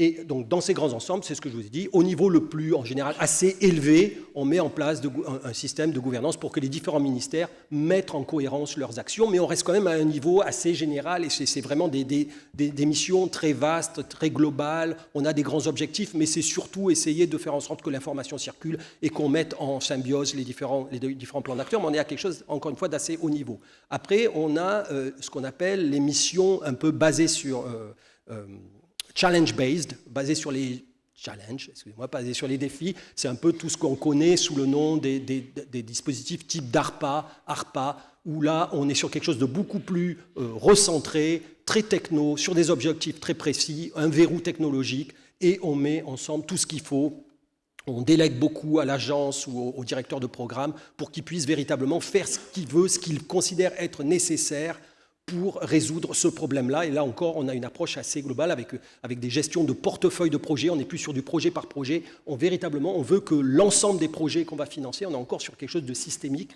Et donc, dans ces grands ensembles, c'est ce que je vous ai dit, au niveau le plus, en général, assez élevé, on met en place un système de gouvernance pour que les différents ministères mettent en cohérence leurs actions, mais on reste quand même à un niveau assez général, et c'est vraiment des missions très vastes, très globales, on a des grands objectifs, mais c'est surtout essayer de faire en sorte que l'information circule et qu'on mette en symbiose les différents plans d'acteurs, mais on est à quelque chose, encore une fois, d'assez haut niveau. Après, on a ce qu'on appelle les missions un peu basées sur... challenge-based, basé sur les challenges, excusez-moi, basé sur les défis. C'est un peu tout ce qu'on connaît sous le nom des dispositifs type DARPA, ARPA, où là, on est sur quelque chose de beaucoup plus recentré, très techno, sur des objectifs très précis, un verrou technologique, et on met ensemble tout ce qu'il faut. On délègue beaucoup à l'agence ou au directeur de programme pour qu'il puisse véritablement faire ce qu'il veut, ce qu'il considère être nécessaire pour résoudre ce problème-là. Et là encore, on a une approche assez globale avec des gestions de portefeuille de projets. On n'est plus sur du projet par projet. On veut que l'ensemble des projets qu'on va financer, on est encore sur quelque chose de systémique.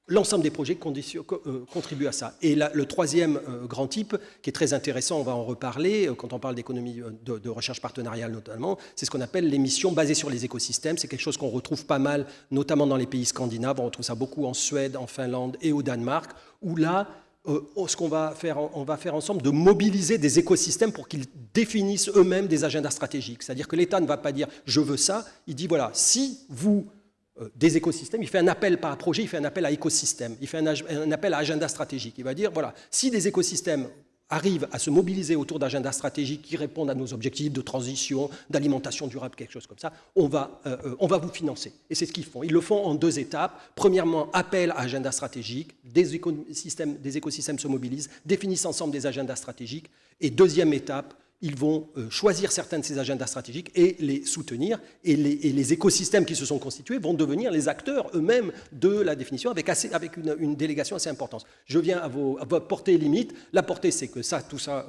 L'ensemble des projets contribuent à ça. Et là, le troisième grand type, qui est très intéressant, on va en reparler, quand on parle d'économie de recherche partenariale notamment, c'est ce qu'on appelle les missions basées sur les écosystèmes. C'est quelque chose qu'on retrouve pas mal, notamment dans les pays scandinaves. On retrouve ça beaucoup en Suède, en Finlande et au Danemark, où là, ce qu'on va faire, on va faire ensemble de mobiliser des écosystèmes pour qu'ils définissent eux-mêmes des agendas stratégiques. C'est-à-dire que l'État ne va pas dire « je veux ça », il dit « voilà, si vous, des écosystèmes », il fait un appel par projet, il fait un appel à écosystème, il fait un appel à agenda stratégique. Il va dire « voilà, si des écosystèmes arrivent à se mobiliser autour d'agendas stratégiques qui répondent à nos objectifs de transition, d'alimentation durable, quelque chose comme ça, on va vous financer. » Et c'est ce qu'ils font. Ils le font en 2 étapes. Premièrement, appel à agenda stratégique, des écosystèmes se mobilisent, définissent ensemble des agendas stratégiques. Et deuxième étape, ils vont choisir certains de ces agendas stratégiques et les soutenir. Et les écosystèmes qui se sont constitués vont devenir les acteurs eux-mêmes de la définition avec une délégation assez importante. Je viens à votre portée limite. La portée, c'est que tout ça,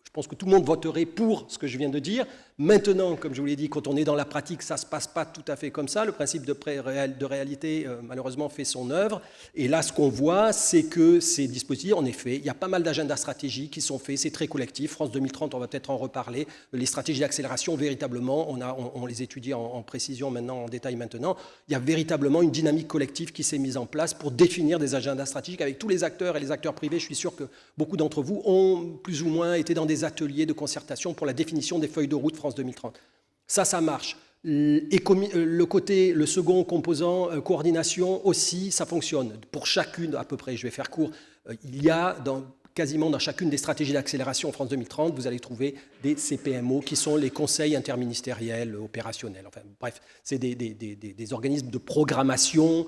je pense que tout le monde voterait pour ce que je viens de dire. Maintenant, comme je vous l'ai dit, quand on est dans la pratique, ça ne se passe pas tout à fait comme ça. Le principe de réalité, malheureusement, fait son œuvre. Et là, ce qu'on voit, c'est que ces dispositifs, en effet, il y a pas mal d'agendas stratégiques qui sont faits. C'est très collectif. France 2030, on va peut-être en reparler. Les stratégies d'accélération, véritablement, on les étudie en précision maintenant, en détail maintenant. Il y a véritablement une dynamique collective qui s'est mise en place pour définir des agendas stratégiques avec tous les acteurs et les acteurs privés. Je suis sûr que beaucoup d'entre vous ont plus ou moins été dans des ateliers de concertation pour la définition des feuilles de route France 2030. Ça marche. Le second composant, coordination aussi, ça fonctionne. Pour chacune, à peu près, je vais faire court, il y a quasiment dans chacune des stratégies d'accélération France 2030, vous allez trouver des CPMO qui sont les conseils interministériels opérationnels. Enfin, bref, c'est des organismes de programmation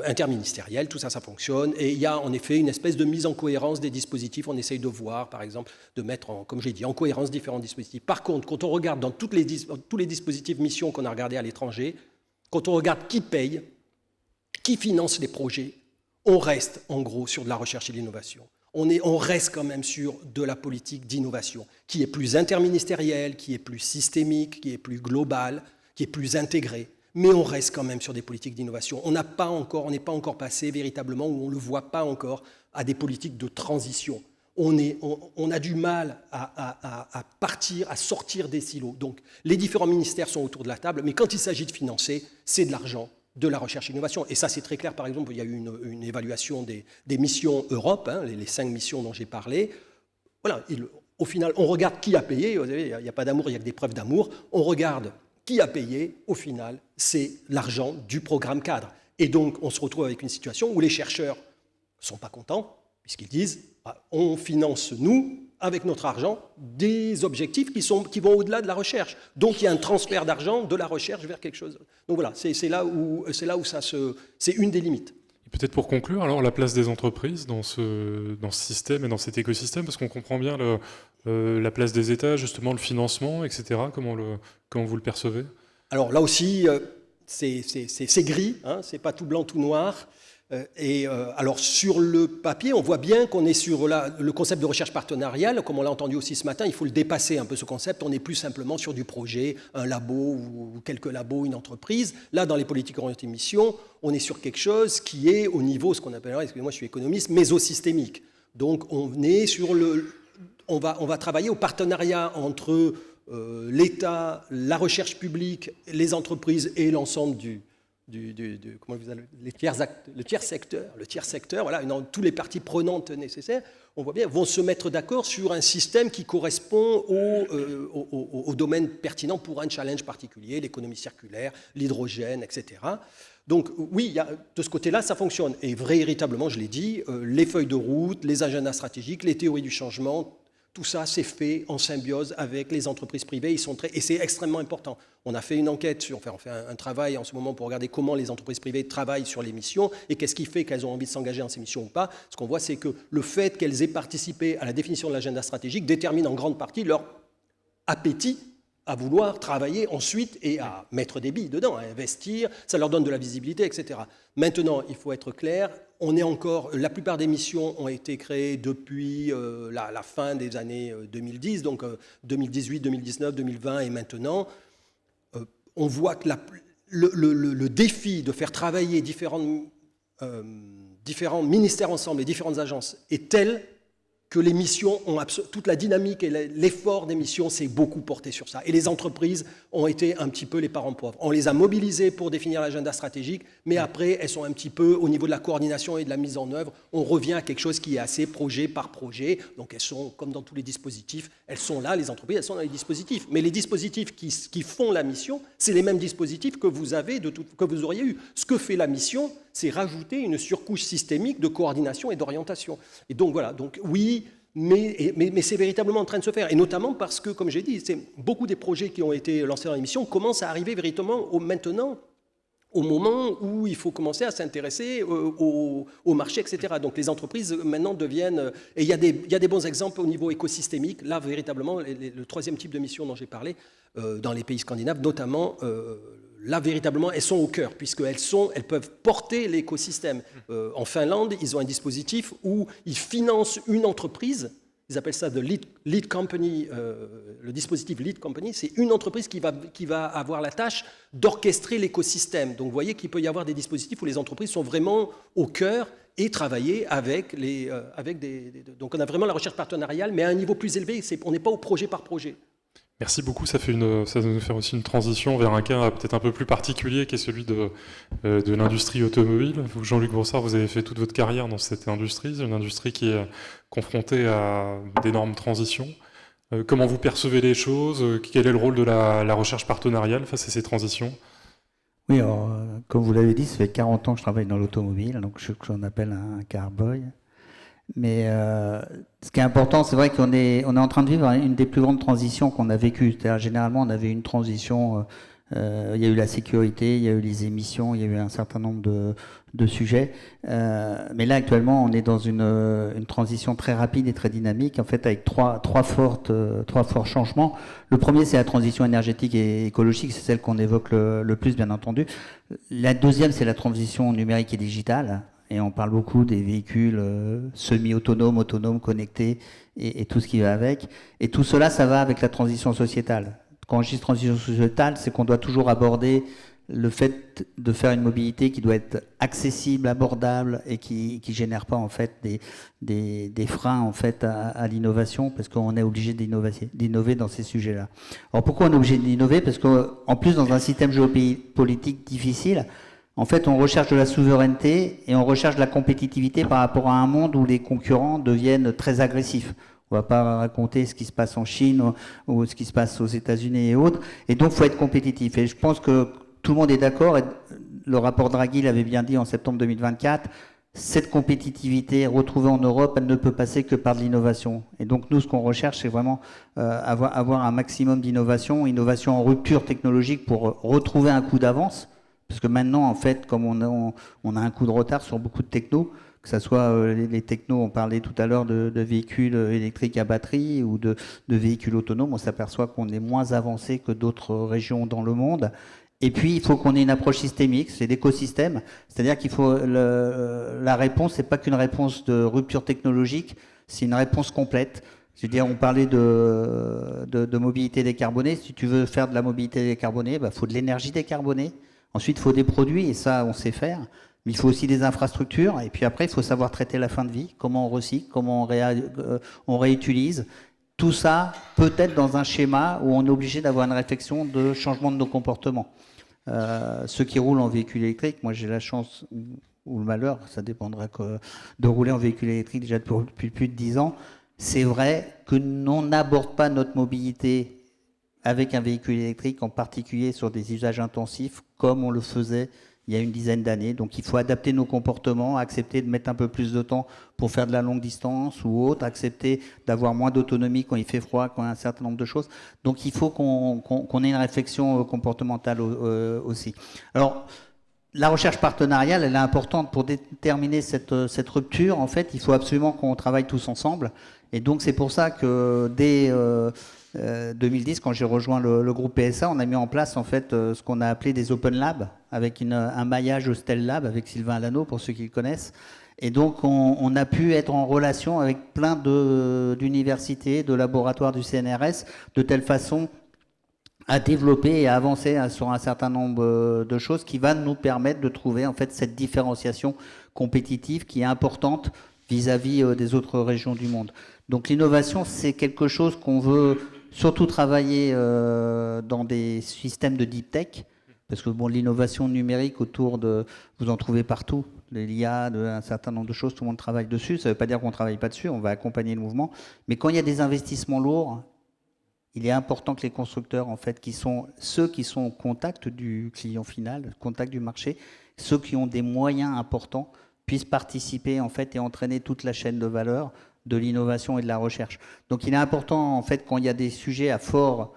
interministériel, tout ça, ça fonctionne. Et il y a en effet une espèce de mise en cohérence des dispositifs. On essaye de voir, par exemple, de mettre, comme j'ai dit, en cohérence différents dispositifs. Par contre, quand on regarde dans tous les dispositifs missions qu'on a regardés à l'étranger, quand on regarde qui paye, qui finance les projets, on reste en gros sur de la recherche et de l'innovation. On reste quand même sur de la politique d'innovation, qui est plus interministérielle, qui est plus systémique, qui est plus globale, qui est plus intégrée. Mais on reste quand même sur des politiques d'innovation. On n'est pas encore passé véritablement, ou on ne le voit pas encore, à des politiques de transition. On a du mal à sortir des silos. Donc les différents ministères sont autour de la table, mais quand il s'agit de financer, c'est de l'argent, de la recherche et l'innovation. Et ça, c'est très clair. Par exemple, il y a eu une évaluation des missions Europe, les 5 missions dont j'ai parlé. Voilà, au final, on regarde qui a payé. Vous savez, il n'y a pas d'amour, il n'y a que des preuves d'amour. On regarde qui a payé, au final, c'est l'argent du programme cadre. Et donc, on se retrouve avec une situation où les chercheurs ne sont pas contents, puisqu'ils disent on finance, nous, avec notre argent, des objectifs qui vont au-delà de la recherche. Donc, il y a un transfert d'argent de la recherche vers quelque chose. Donc voilà, c'est là où c'est une des limites. Et peut-être pour conclure, alors, la place des entreprises dans ce système et dans cet écosystème, parce qu'on comprend bien la place des États, justement, le financement, etc. Comment vous le percevez? Alors là aussi, c'est gris, hein, c'est pas tout blanc, tout noir. Alors sur le papier, on voit bien qu'on est sur le concept de recherche partenariale, comme on l'a entendu aussi ce matin, il faut le dépasser un peu ce concept, on n'est plus simplement sur du projet, un labo ou quelques labos, une entreprise. Là, dans les politiques orientées mission, on est sur quelque chose qui est au niveau, ce qu'on appellerait, excusez-moi, je suis économiste, mésosystémique. Donc on est sur on va travailler au partenariat entre l'État, la recherche publique, les entreprises et l'ensemble le tiers secteur, voilà, tous les parties prenantes nécessaires, on voit bien, vont se mettre d'accord sur un système qui correspond au domaine pertinent pour un challenge particulier, l'économie circulaire, l'hydrogène, etc. Donc oui, de ce côté-là, ça fonctionne. Et véritablement, je l'ai dit, les feuilles de route, les agendas stratégiques, les théories du changement, tout ça, c'est fait en symbiose avec les entreprises privées. Et c'est extrêmement important. On a fait une enquête, on fait un travail en ce moment pour regarder comment les entreprises privées travaillent sur les missions et qu'est-ce qui fait qu'elles ont envie de s'engager dans ces missions ou pas. Ce qu'on voit, c'est que le fait qu'elles aient participé à la définition de l'agenda stratégique détermine en grande partie leur appétit à vouloir travailler ensuite et à mettre des billes dedans, à investir, ça leur donne de la visibilité, etc. Maintenant, il faut être clair, la plupart des missions ont été créées depuis la fin des années 2010, donc 2018, 2019, 2020 et maintenant. On voit que le défi de faire travailler différents ministères ensemble et différentes agences est tel que les missions toute la dynamique et l'effort des missions s'est beaucoup porté sur ça. Et les entreprises ont été un petit peu les parents pauvres. On les a mobilisées pour définir l'agenda stratégique, mais après, elles sont un petit peu, au niveau de la coordination et de la mise en œuvre, on revient à quelque chose qui est assez projet par projet. Donc elles sont, comme dans tous les dispositifs, elles sont là, les entreprises, elles sont dans les dispositifs. Mais les dispositifs qui font la mission, c'est les mêmes dispositifs que vous auriez eu. Ce que fait la mission, c'est rajouter une surcouche systémique de coordination et d'orientation. Et donc voilà, donc oui, mais c'est véritablement en train de se faire. Et notamment parce que, comme j'ai dit, beaucoup des projets qui ont été lancés dans l'émission commencent à arriver véritablement maintenant au moment où il faut commencer à s'intéresser au marché, etc. Donc les entreprises maintenant deviennent... Et il y a des bons exemples au niveau écosystémique. Là, véritablement, le troisième type de mission dont j'ai parlé, dans les pays scandinaves notamment, là, véritablement, elles sont au cœur, puisqu'elles peuvent porter l'écosystème. En Finlande, ils ont un dispositif où ils financent une entreprise. Ils appellent ça lead company, le dispositif lead company. C'est une entreprise qui va avoir la tâche d'orchestrer l'écosystème. Donc vous voyez qu'il peut y avoir des dispositifs où les entreprises sont vraiment au cœur et travailler avec donc on a vraiment la recherche partenariale, mais à un niveau plus élevé. On n'est pas au projet par projet. Merci beaucoup, ça nous fait aussi une transition vers un cas peut-être un peu plus particulier qui est celui de l'industrie automobile. Vous, Jean-Luc Brossard, vous avez fait toute votre carrière dans cette industrie, une industrie qui est confrontée à d'énormes transitions. Comment vous percevez les choses? Quel est le rôle de la recherche partenariale face à ces transitions? Oui, alors, comme vous l'avez dit, ça fait 40 ans que je travaille dans l'automobile, donc j'en appelle un carboy. Mais ce qui est important, c'est vrai qu'on est en train de vivre une des plus grandes transitions qu'on a vécues. C'est-à-dire, généralement, on avait une transition, il y a eu la sécurité, il y a eu les émissions, il y a eu un certain nombre de sujets. Mais là, actuellement, on est dans une transition très rapide et très dynamique, en fait, avec trois forts changements. Le premier, c'est la transition énergétique et écologique, c'est celle qu'on évoque le plus, bien entendu. La deuxième, c'est la transition numérique et digitale. Et on parle beaucoup des véhicules semi-autonomes, autonomes, connectés et tout ce qui va avec. Et tout cela, ça va avec la transition sociétale. Quand je dis transition sociétale, c'est qu'on doit toujours aborder le fait de faire une mobilité qui doit être accessible, abordable et qui génère pas en fait des freins en fait à l'innovation, parce qu'on est obligé d'innover dans ces sujets-là. Alors pourquoi on est obligé d'innover? Parce qu'en plus, dans un système géopolitique difficile, en fait, on recherche de la souveraineté et on recherche de la compétitivité par rapport à un monde où les concurrents deviennent très agressifs. On ne va pas raconter ce qui se passe en Chine ou ce qui se passe aux États-Unis et autres. Et donc, il faut être compétitif. Et je pense que tout le monde est d'accord. Le rapport Draghi l'avait bien dit en septembre 2024. Cette compétitivité retrouvée en Europe, elle ne peut passer que par de l'innovation. Et donc, nous, ce qu'on recherche, c'est vraiment avoir un maximum d'innovation, innovation en rupture technologique pour retrouver un coup d'avance. Parce que maintenant, en fait, comme on a un coup de retard sur beaucoup de technos, que ce soit les technos, on parlait tout à l'heure de véhicules électriques à batterie ou de véhicules autonomes, on s'aperçoit qu'on est moins avancé que d'autres régions dans le monde. Et puis, il faut qu'on ait une approche systémique, c'est l'écosystème. C'est-à-dire qu'il faut la réponse, c'est pas qu'une réponse de rupture technologique, c'est une réponse complète. C'est-à-dire, on parlait de mobilité décarbonée. Si tu veux faire de la mobilité décarbonée, il faut de l'énergie décarbonée. Ensuite, il faut des produits, et ça, on sait faire. Mais il faut aussi des infrastructures. Et puis après, il faut savoir traiter la fin de vie, comment on recycle, comment on réutilise. Tout ça, peut-être dans un schéma où on est obligé d'avoir une réflexion de changement de nos comportements. Ceux qui roulent en véhicule électrique, moi j'ai la chance, ou le malheur, ça dépendra de rouler en véhicule électrique déjà depuis plus de 10 ans. C'est vrai que l'on n'aborde pas notre mobilité avec un véhicule électrique, en particulier sur des usages intensifs, comme on le faisait il y a une dizaine d'années. Donc il faut adapter nos comportements, accepter de mettre un peu plus de temps pour faire de la longue distance ou autre, accepter d'avoir moins d'autonomie quand il fait froid, quand il y a un certain nombre de choses. Donc il faut qu'on ait une réflexion comportementale aussi. Alors, la recherche partenariale, elle est importante pour déterminer cette rupture. En fait, il faut absolument qu'on travaille tous ensemble. Et donc c'est pour ça que dès 2010, quand j'ai rejoint le groupe PSA, on a mis en place en fait ce qu'on a appelé des Open Labs, avec un maillage Hostel Lab avec Sylvain Alano, pour ceux qui le connaissent. Et donc on a pu être en relation avec plein d'universités, de laboratoires du CNRS, de telle façon à développer et à avancer sur un certain nombre de choses qui va nous permettre de trouver en fait cette différenciation compétitive qui est importante vis-à-vis des autres régions du monde. Donc l'innovation, c'est quelque chose qu'on veut surtout travailler dans des systèmes de deep tech, parce que bon, l'innovation numérique autour de... Vous en trouvez partout, l'IA, un certain nombre de choses, tout le monde travaille dessus. Ça ne veut pas dire qu'on ne travaille pas dessus, on va accompagner le mouvement. Mais quand il y a des investissements lourds, il est important que les constructeurs, en fait, qui sont ceux qui sont au contact du client final, au contact du marché, ceux qui ont des moyens importants, puissent participer en fait et entraîner toute la chaîne de valeur de l'innovation et de la recherche. Donc il est important en fait quand il y a des sujets à fort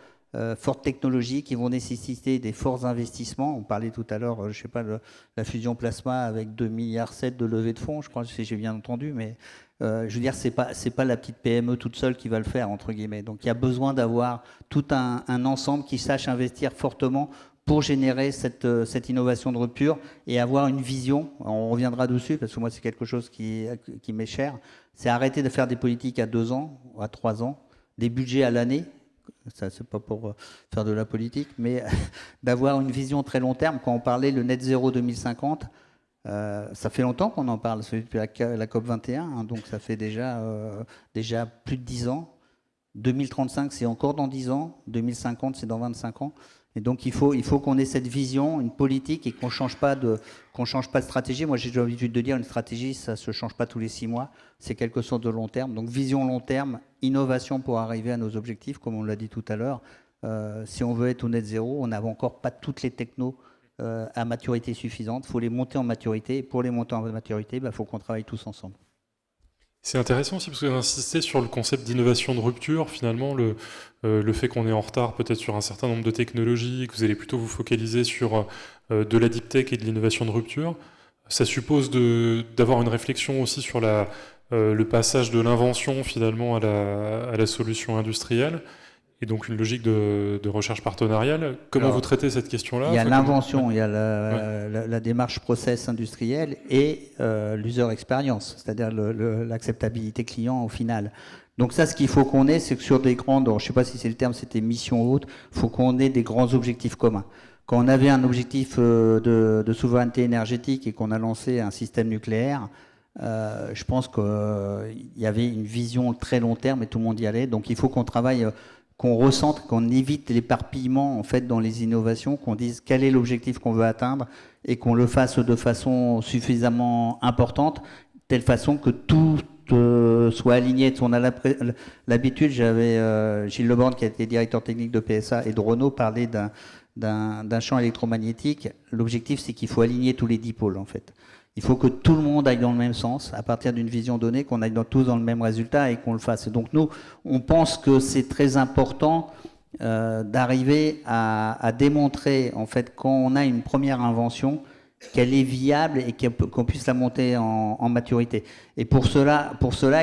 fortes technologies qui vont nécessiter des forts investissements. On parlait tout à l'heure, je sais pas, de la fusion plasma avec 2,7 milliards de levée de fonds, je crois, si j'ai bien entendu, mais je veux dire, c'est pas la petite PME toute seule qui va le faire, entre guillemets. Donc il y a besoin d'avoir tout un ensemble qui sache investir fortement pour générer cette innovation de rupture et avoir une vision. On reviendra dessus, parce que moi, c'est quelque chose qui m'est cher. C'est arrêter de faire des politiques à 2 ans, à 3 ans, des budgets à l'année. Ça, c'est pas pour faire de la politique, mais d'avoir une vision très long terme. Quand on parlait le net zéro 2050, ça fait longtemps qu'on en parle, c'est depuis la COP 21, hein, donc ça fait déjà plus de 10 ans. 2035, c'est encore dans 10 ans. 2050, c'est dans 25 ans. Et donc, il faut qu'on ait cette vision, une politique, et qu'on ne change pas de stratégie. Moi, j'ai l'habitude de dire, une stratégie, ça ne se change pas tous les 6 mois. C'est quelque chose de long terme. Donc, vision long terme, innovation pour arriver à nos objectifs, comme on l'a dit tout à l'heure. Si on veut être au net zéro, on n'a encore pas toutes les technos à maturité suffisante. Il faut les monter en maturité. Et pour les monter en maturité, il faut qu'on travaille tous ensemble. C'est intéressant aussi parce que vous insistez sur le concept d'innovation de rupture. Finalement, le fait qu'on est en retard peut-être sur un certain nombre de technologies, que vous allez plutôt vous focaliser sur de la deep tech et de l'innovation de rupture, ça suppose d'avoir une réflexion aussi sur le passage de l'invention finalement à la solution industrielle. Et donc une logique de recherche partenariale. Comment vous traitez cette question-là? Il y a l'invention, il y a la démarche process industrielle et l'user experience, c'est-à-dire l'acceptabilité client au final. Donc ça, ce qu'il faut qu'on ait, c'est que sur des grandes, je ne sais pas si c'est le terme, c'était mission haute, il faut qu'on ait des grands objectifs communs. Quand on avait un objectif de souveraineté énergétique et qu'on a lancé un système nucléaire, je pense qu'il y avait une vision très long terme et tout le monde y allait. Donc il faut qu'on travaille, qu'on recentre, qu'on évite l'éparpillement en fait dans les innovations, qu'on dise quel est l'objectif qu'on veut atteindre et qu'on le fasse de façon suffisamment importante, telle façon que tout soit aligné. On a l'habitude, j'avais Gilles Leborgne qui a été directeur technique de PSA et de Renault parlait d'un champ électromagnétique. L'objectif, c'est qu'il faut aligner tous les dipôles en fait. Il faut que tout le monde aille dans le même sens, à partir d'une vision donnée, qu'on aille tous dans le même résultat et qu'on le fasse. Et donc nous, on pense que c'est très important d'arriver à démontrer, en fait, quand on a une première invention, qu'elle est viable et qu'on puisse la monter en maturité. Et pour cela,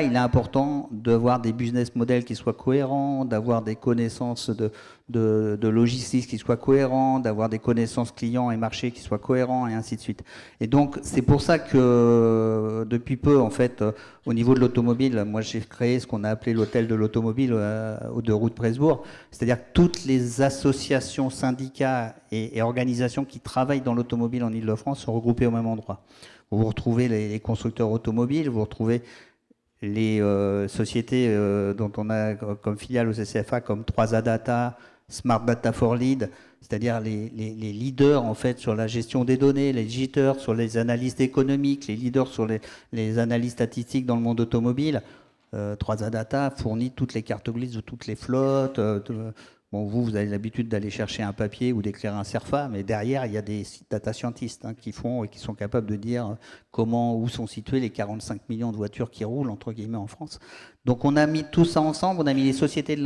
il est important d'avoir des business models qui soient cohérents, d'avoir des connaissances de logistique qui soient cohérents, d'avoir des connaissances clients et marchés qui soient cohérents, et ainsi de suite. Et donc, c'est pour ça que depuis peu, en fait, au niveau de l'automobile, moi j'ai créé ce qu'on a appelé l'hôtel de l'automobile aux 2 rues de Presbourg, c'est-à-dire toutes les associations, syndicats et organisations qui travaillent dans l'automobile en Ile-de-France sont regroupées au même endroit. Vous retrouvez les constructeurs automobiles, vous retrouvez les sociétés dont on a comme filiale au CCFA, comme 3A Data, Smart Data for Lead, c'est-à-dire les leaders en fait sur la gestion des données, les leaders sur les analyses économiques, les leaders sur les analyses statistiques dans le monde automobile. 3A Data fournit toutes les cartes grises de toutes les flottes. Bon, vous avez l'habitude d'aller chercher un papier ou d'écrire un CERFA, mais derrière, il y a des data scientists qui font et qui sont capables de dire où sont situées les 45 millions de voitures qui roulent, entre guillemets, en France. Donc, on a mis tout ça ensemble. On a mis les sociétés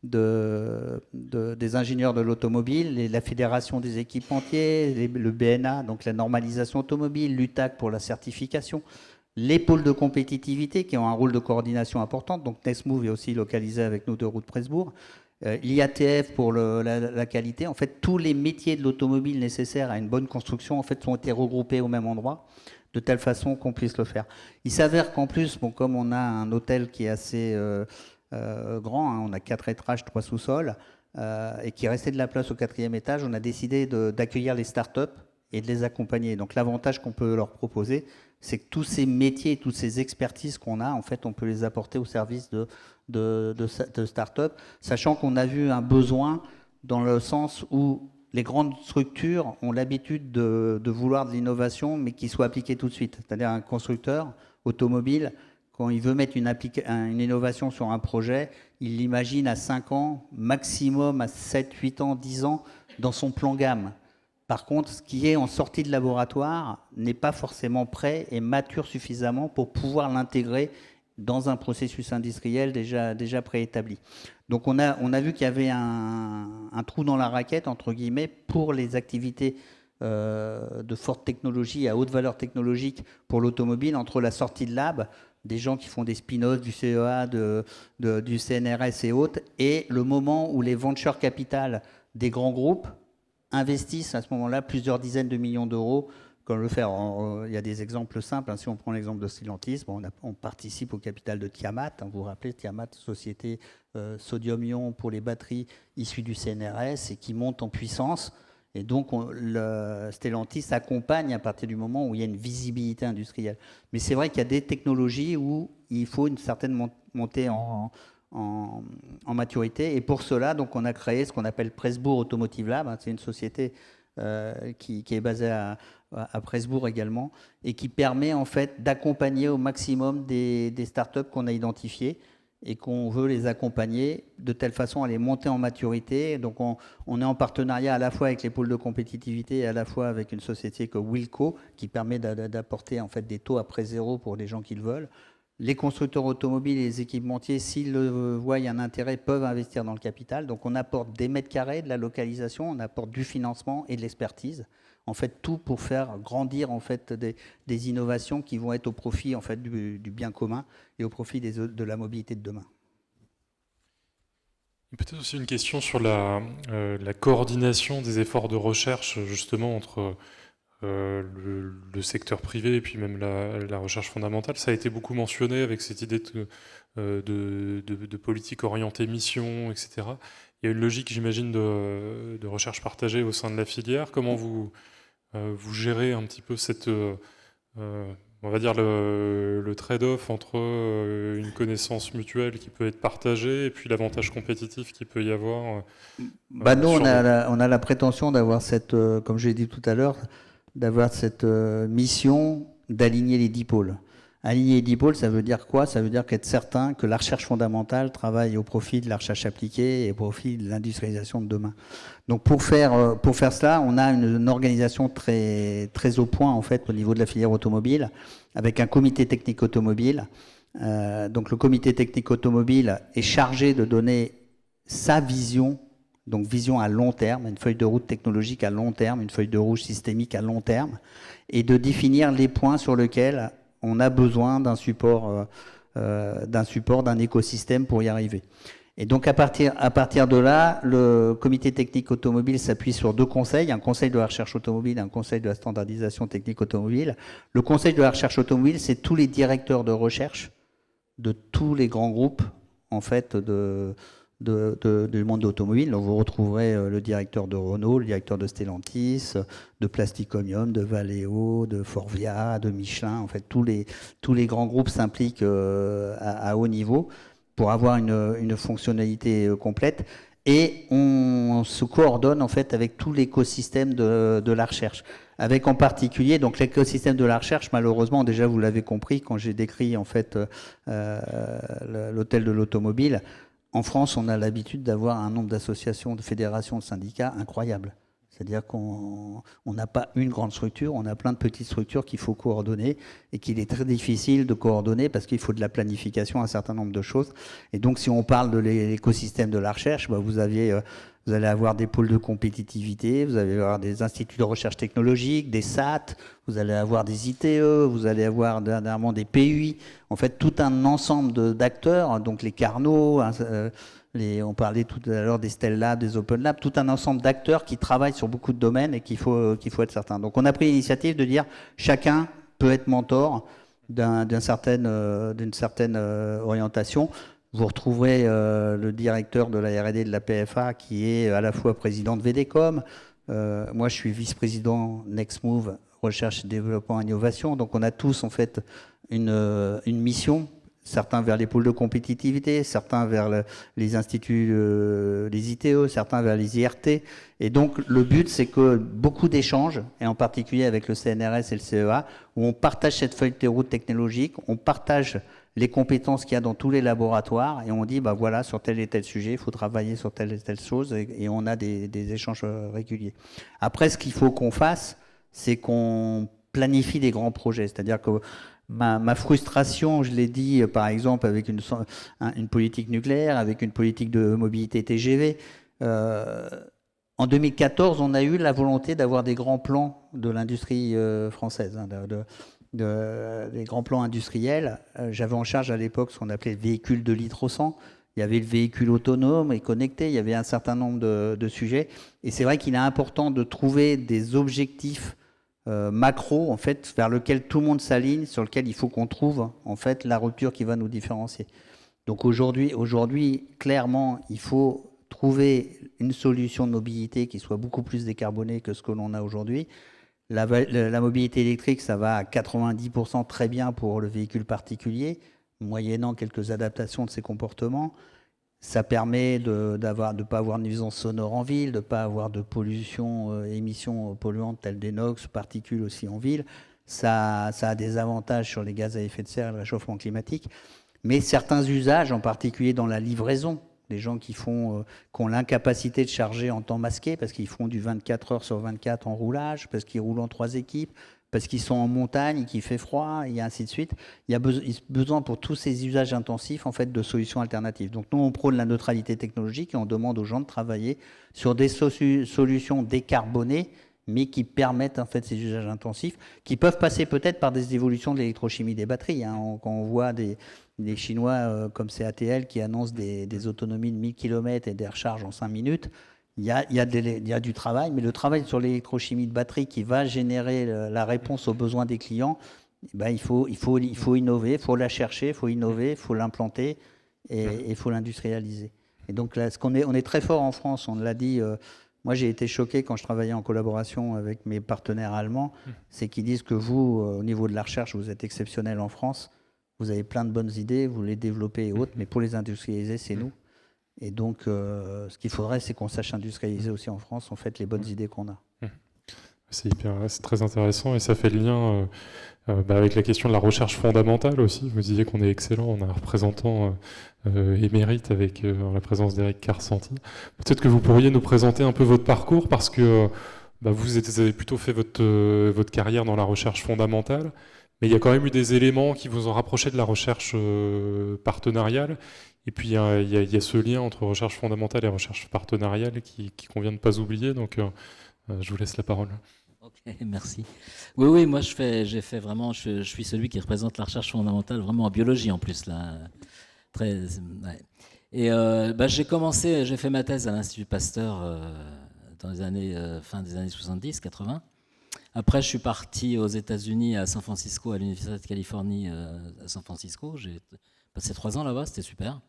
des ingénieurs de l'automobile, la Fédération des équipementiers, le BNA, donc la normalisation automobile, l'UTAC pour la certification, les pôles de compétitivité qui ont un rôle de coordination important. Donc, Nextmove est aussi localisé avec nos 2 rues de Presbourg. L'IATF pour la qualité. En fait, tous les métiers de l'automobile nécessaires à une bonne construction en fait, ont été regroupés au même endroit, de telle façon qu'on puisse le faire. Il s'avère qu'en plus, comme on a un hôtel qui est assez grand, hein, on a 4 étages, 3 sous-sols, et qu'il restait de la place au 4e étage, on a décidé d'accueillir les startups et de les accompagner. Donc l'avantage qu'on peut leur proposer, c'est que tous ces métiers et toutes ces expertises qu'on a, en fait, on peut les apporter au service de start-up, sachant qu'on a vu un besoin dans le sens où les grandes structures ont l'habitude de vouloir de l'innovation, mais qui soit appliquée tout de suite. C'est-à-dire un constructeur automobile, quand il veut mettre une innovation sur un projet, il l'imagine à 5 ans, maximum à 7, 8 ans, 10 ans, dans son plan gamme. Par contre, ce qui est en sortie de laboratoire n'est pas forcément prêt et mature suffisamment pour pouvoir l'intégrer dans un processus industriel déjà préétabli. Donc on a vu qu'il y avait un trou dans la raquette, entre guillemets, pour les activités de forte technologie, à haute valeur technologique pour l'automobile, entre la sortie de lab, des gens qui font des spin-offs du CEA, du CNRS et autres, et le moment où les venture capital des grands groupes investissent à ce moment-là plusieurs dizaines de millions d'euros. Comme le faire, il y a des exemples simples. Si on prend l'exemple de Stellantis, on participe au capital de Tiamat. Vous vous rappelez, Tiamat, société sodium-ion pour les batteries issues du CNRS et qui monte en puissance. Et donc, Stellantis accompagne à partir du moment où il y a une visibilité industrielle. Mais c'est vrai qu'il y a des technologies où il faut une certaine montée en maturité. Et pour cela, donc, on a créé ce qu'on appelle Presbourg Automotive Lab. C'est une société qui est basée à Presbourg également et qui permet en fait d'accompagner au maximum des startups qu'on a identifiées et qu'on veut les accompagner de telle façon à les monter en maturité. Donc on est en partenariat à la fois avec les pôles de compétitivité et à la fois avec une société comme Wilco qui permet d'apporter en fait des taux à près zéro pour les gens qui le veulent. Les constructeurs automobiles et les équipementiers, s'ils le voient, il y a un intérêt, peuvent investir dans le capital. Donc on apporte des mètres carrés, de la localisation, on apporte du financement et de l'expertise. En fait, tout pour faire grandir en fait des innovations qui vont être au profit en fait du bien commun et au profit de la mobilité de demain. Peut-être aussi une question sur la coordination des efforts de recherche justement entre le secteur privé et puis même la recherche fondamentale. Ça a été beaucoup mentionné avec cette idée de politique orientée mission, etc. Il y a une logique, j'imagine, de recherche partagée au sein de la filière. Comment vous gérez un petit peu cette, on va dire le trade-off entre une connaissance mutuelle qui peut être partagée et puis l'avantage compétitif qu'il peut y avoir nous, on a la prétention d'avoir cette, comme je l'ai dit tout à l'heure, d'avoir cette mission d'aligner les 10 pôles. Aligner les 10 pôles, ça veut dire quoi? Ça veut dire qu'être certain que la recherche fondamentale travaille au profit de la recherche appliquée et au profit de l'industrialisation de demain. Donc pour faire cela, on a une organisation très, très au point en fait au niveau de la filière automobile, avec un comité technique automobile. Donc le comité technique automobile est chargé de donner sa vision, donc vision à long terme, une feuille de route technologique à long terme, une feuille de route systémique à long terme, et de définir les points sur lesquels on a besoin d'un support, d'un écosystème pour y arriver. Et donc à partir de là, le comité technique automobile s'appuie sur 2 conseils, un conseil de la recherche automobile et un conseil de la standardisation technique automobile. Le conseil de la recherche automobile, c'est tous les directeurs de recherche de tous les grands groupes en fait du monde automobile. Donc vous retrouverez le directeur de Renault, le directeur de Stellantis, de Plasticomium, de Valeo, de Forvia, de Michelin. En fait, tous les grands groupes s'impliquent à haut niveau pour avoir une fonctionnalité complète. Et on se coordonne en fait avec tout l'écosystème de la recherche. Avec en particulier, donc l'écosystème de la recherche, malheureusement, déjà vous l'avez compris quand j'ai décrit en fait l'hôtel de l'automobile. En France, on a l'habitude d'avoir un nombre d'associations, de fédérations, de syndicats incroyable. C'est-à-dire qu'on n'a pas une grande structure, on a plein de petites structures qu'il faut coordonner et qu'il est très difficile de coordonner parce qu'il faut de la planification, un certain nombre de choses. Et donc, si on parle de l'écosystème de la recherche, vous allez avoir des pôles de compétitivité, vous allez avoir des instituts de recherche technologique, des SAT, vous allez avoir des ITE, vous allez avoir dernièrement des PUI. En fait, tout un ensemble d'acteurs, donc les Carnot, on parlait tout à l'heure des Stell Labs, des Open Labs, tout un ensemble d'acteurs qui travaillent sur beaucoup de domaines et qu'il faut être certain. Donc on a pris l'initiative de dire chacun peut être mentor d'une certaine orientation. Vous retrouverez le directeur de la R&D de la PFA qui est à la fois président de VDCOM. Moi, je suis vice-président NextMove, recherche, développement, innovation. Donc on a tous en fait une mission. Certains vers les pôles de compétitivité, certains vers les instituts, les ITE, certains vers les IRT. Et donc, le but, c'est que beaucoup d'échanges, et en particulier avec le CNRS et le CEA, où on partage cette feuille de route technologique, on partage les compétences qu'il y a dans tous les laboratoires, et on dit, voilà, sur tel et tel sujet, il faut travailler sur telle et telle chose, et on a des échanges réguliers. Après, ce qu'il faut qu'on fasse, c'est qu'on planifie des grands projets. C'est-à-dire que ma frustration, je l'ai dit par exemple avec une politique nucléaire, avec une politique de mobilité TGV. En 2014, on a eu la volonté d'avoir des grands plans de l'industrie française, hein, des grands plans industriels. J'avais en charge à l'époque ce qu'on appelait le véhicule de litre au 100. Il y avait le véhicule autonome et connecté, il y avait un certain nombre de sujets. Et c'est vrai qu'il est important de trouver des objectifs macro, en fait, vers lequel tout le monde s'aligne, sur lequel il faut qu'on trouve en fait la rupture qui va nous différencier. Donc aujourd'hui, clairement, il faut trouver une solution de mobilité qui soit beaucoup plus décarbonée que ce que l'on a aujourd'hui. La mobilité électrique, ça va à 90% très bien pour le véhicule particulier, moyennant quelques adaptations de ses comportements. Ça permet de ne pas avoir de nuisances sonores en ville, de ne pas avoir de pollution, émissions polluantes telles des NOx, particules aussi en ville. Ça a des avantages sur les gaz à effet de serre et le réchauffement climatique. Mais certains usages, en particulier dans la livraison, des gens qui ont l'incapacité de charger en temps masqué parce qu'ils font du 24 heures sur 24 en roulage, parce qu'ils roulent en 3 équipes, parce qu'ils sont en montagne, qu'il fait froid, et ainsi de suite. Il y a besoin pour tous ces usages intensifs en fait, de solutions alternatives. Donc nous, on prône la neutralité technologique et on demande aux gens de travailler sur des solutions décarbonées, mais qui permettent en fait, ces usages intensifs, qui peuvent passer peut-être par des évolutions de l'électrochimie des batteries. Hein. Quand on voit des Chinois comme CATL qui annoncent des autonomies de 1000 km et des recharges en 5 minutes, il y a du travail, mais le travail sur l'électrochimie de batterie qui va générer la réponse aux besoins des clients, ben il faut innover, il faut la chercher, il faut innover, il faut l'implanter et il faut l'industrialiser. Et donc là, on est très fort en France, on l'a dit. Moi, j'ai été choqué quand je travaillais en collaboration avec mes partenaires allemands, c'est qu'ils disent que vous, au niveau de la recherche, vous êtes exceptionnel en France, vous avez plein de bonnes idées, vous les développez et autres, mais pour les industrialiser, c'est nous. Et donc, ce qu'il faudrait, c'est qu'on sache industrialiser aussi en France, en fait, les bonnes idées qu'on a. C'est très intéressant et ça fait le lien avec la question de la recherche fondamentale aussi. Vous disiez qu'on est excellent, on a un représentant émérite avec la présence d'Éric Karsanti. Peut-être que vous pourriez nous présenter un peu votre parcours parce que vous avez plutôt fait votre carrière dans la recherche fondamentale, mais il y a quand même eu des éléments qui vous ont rapproché de la recherche partenariale. Et puis il y a ce lien entre recherche fondamentale et recherche partenariale qui convient de ne pas oublier. Donc je vous laisse la parole. Ok, merci. Oui, moi je suis celui qui représente la recherche fondamentale vraiment en biologie en plus là. Ouais. Et j'ai fait ma thèse à l'Institut Pasteur dans les années fin des années 70-80. Après, je suis parti aux États-Unis à San Francisco, à l'Université de Californie à San Francisco. J'ai passé 3 ans là-bas, c'était super.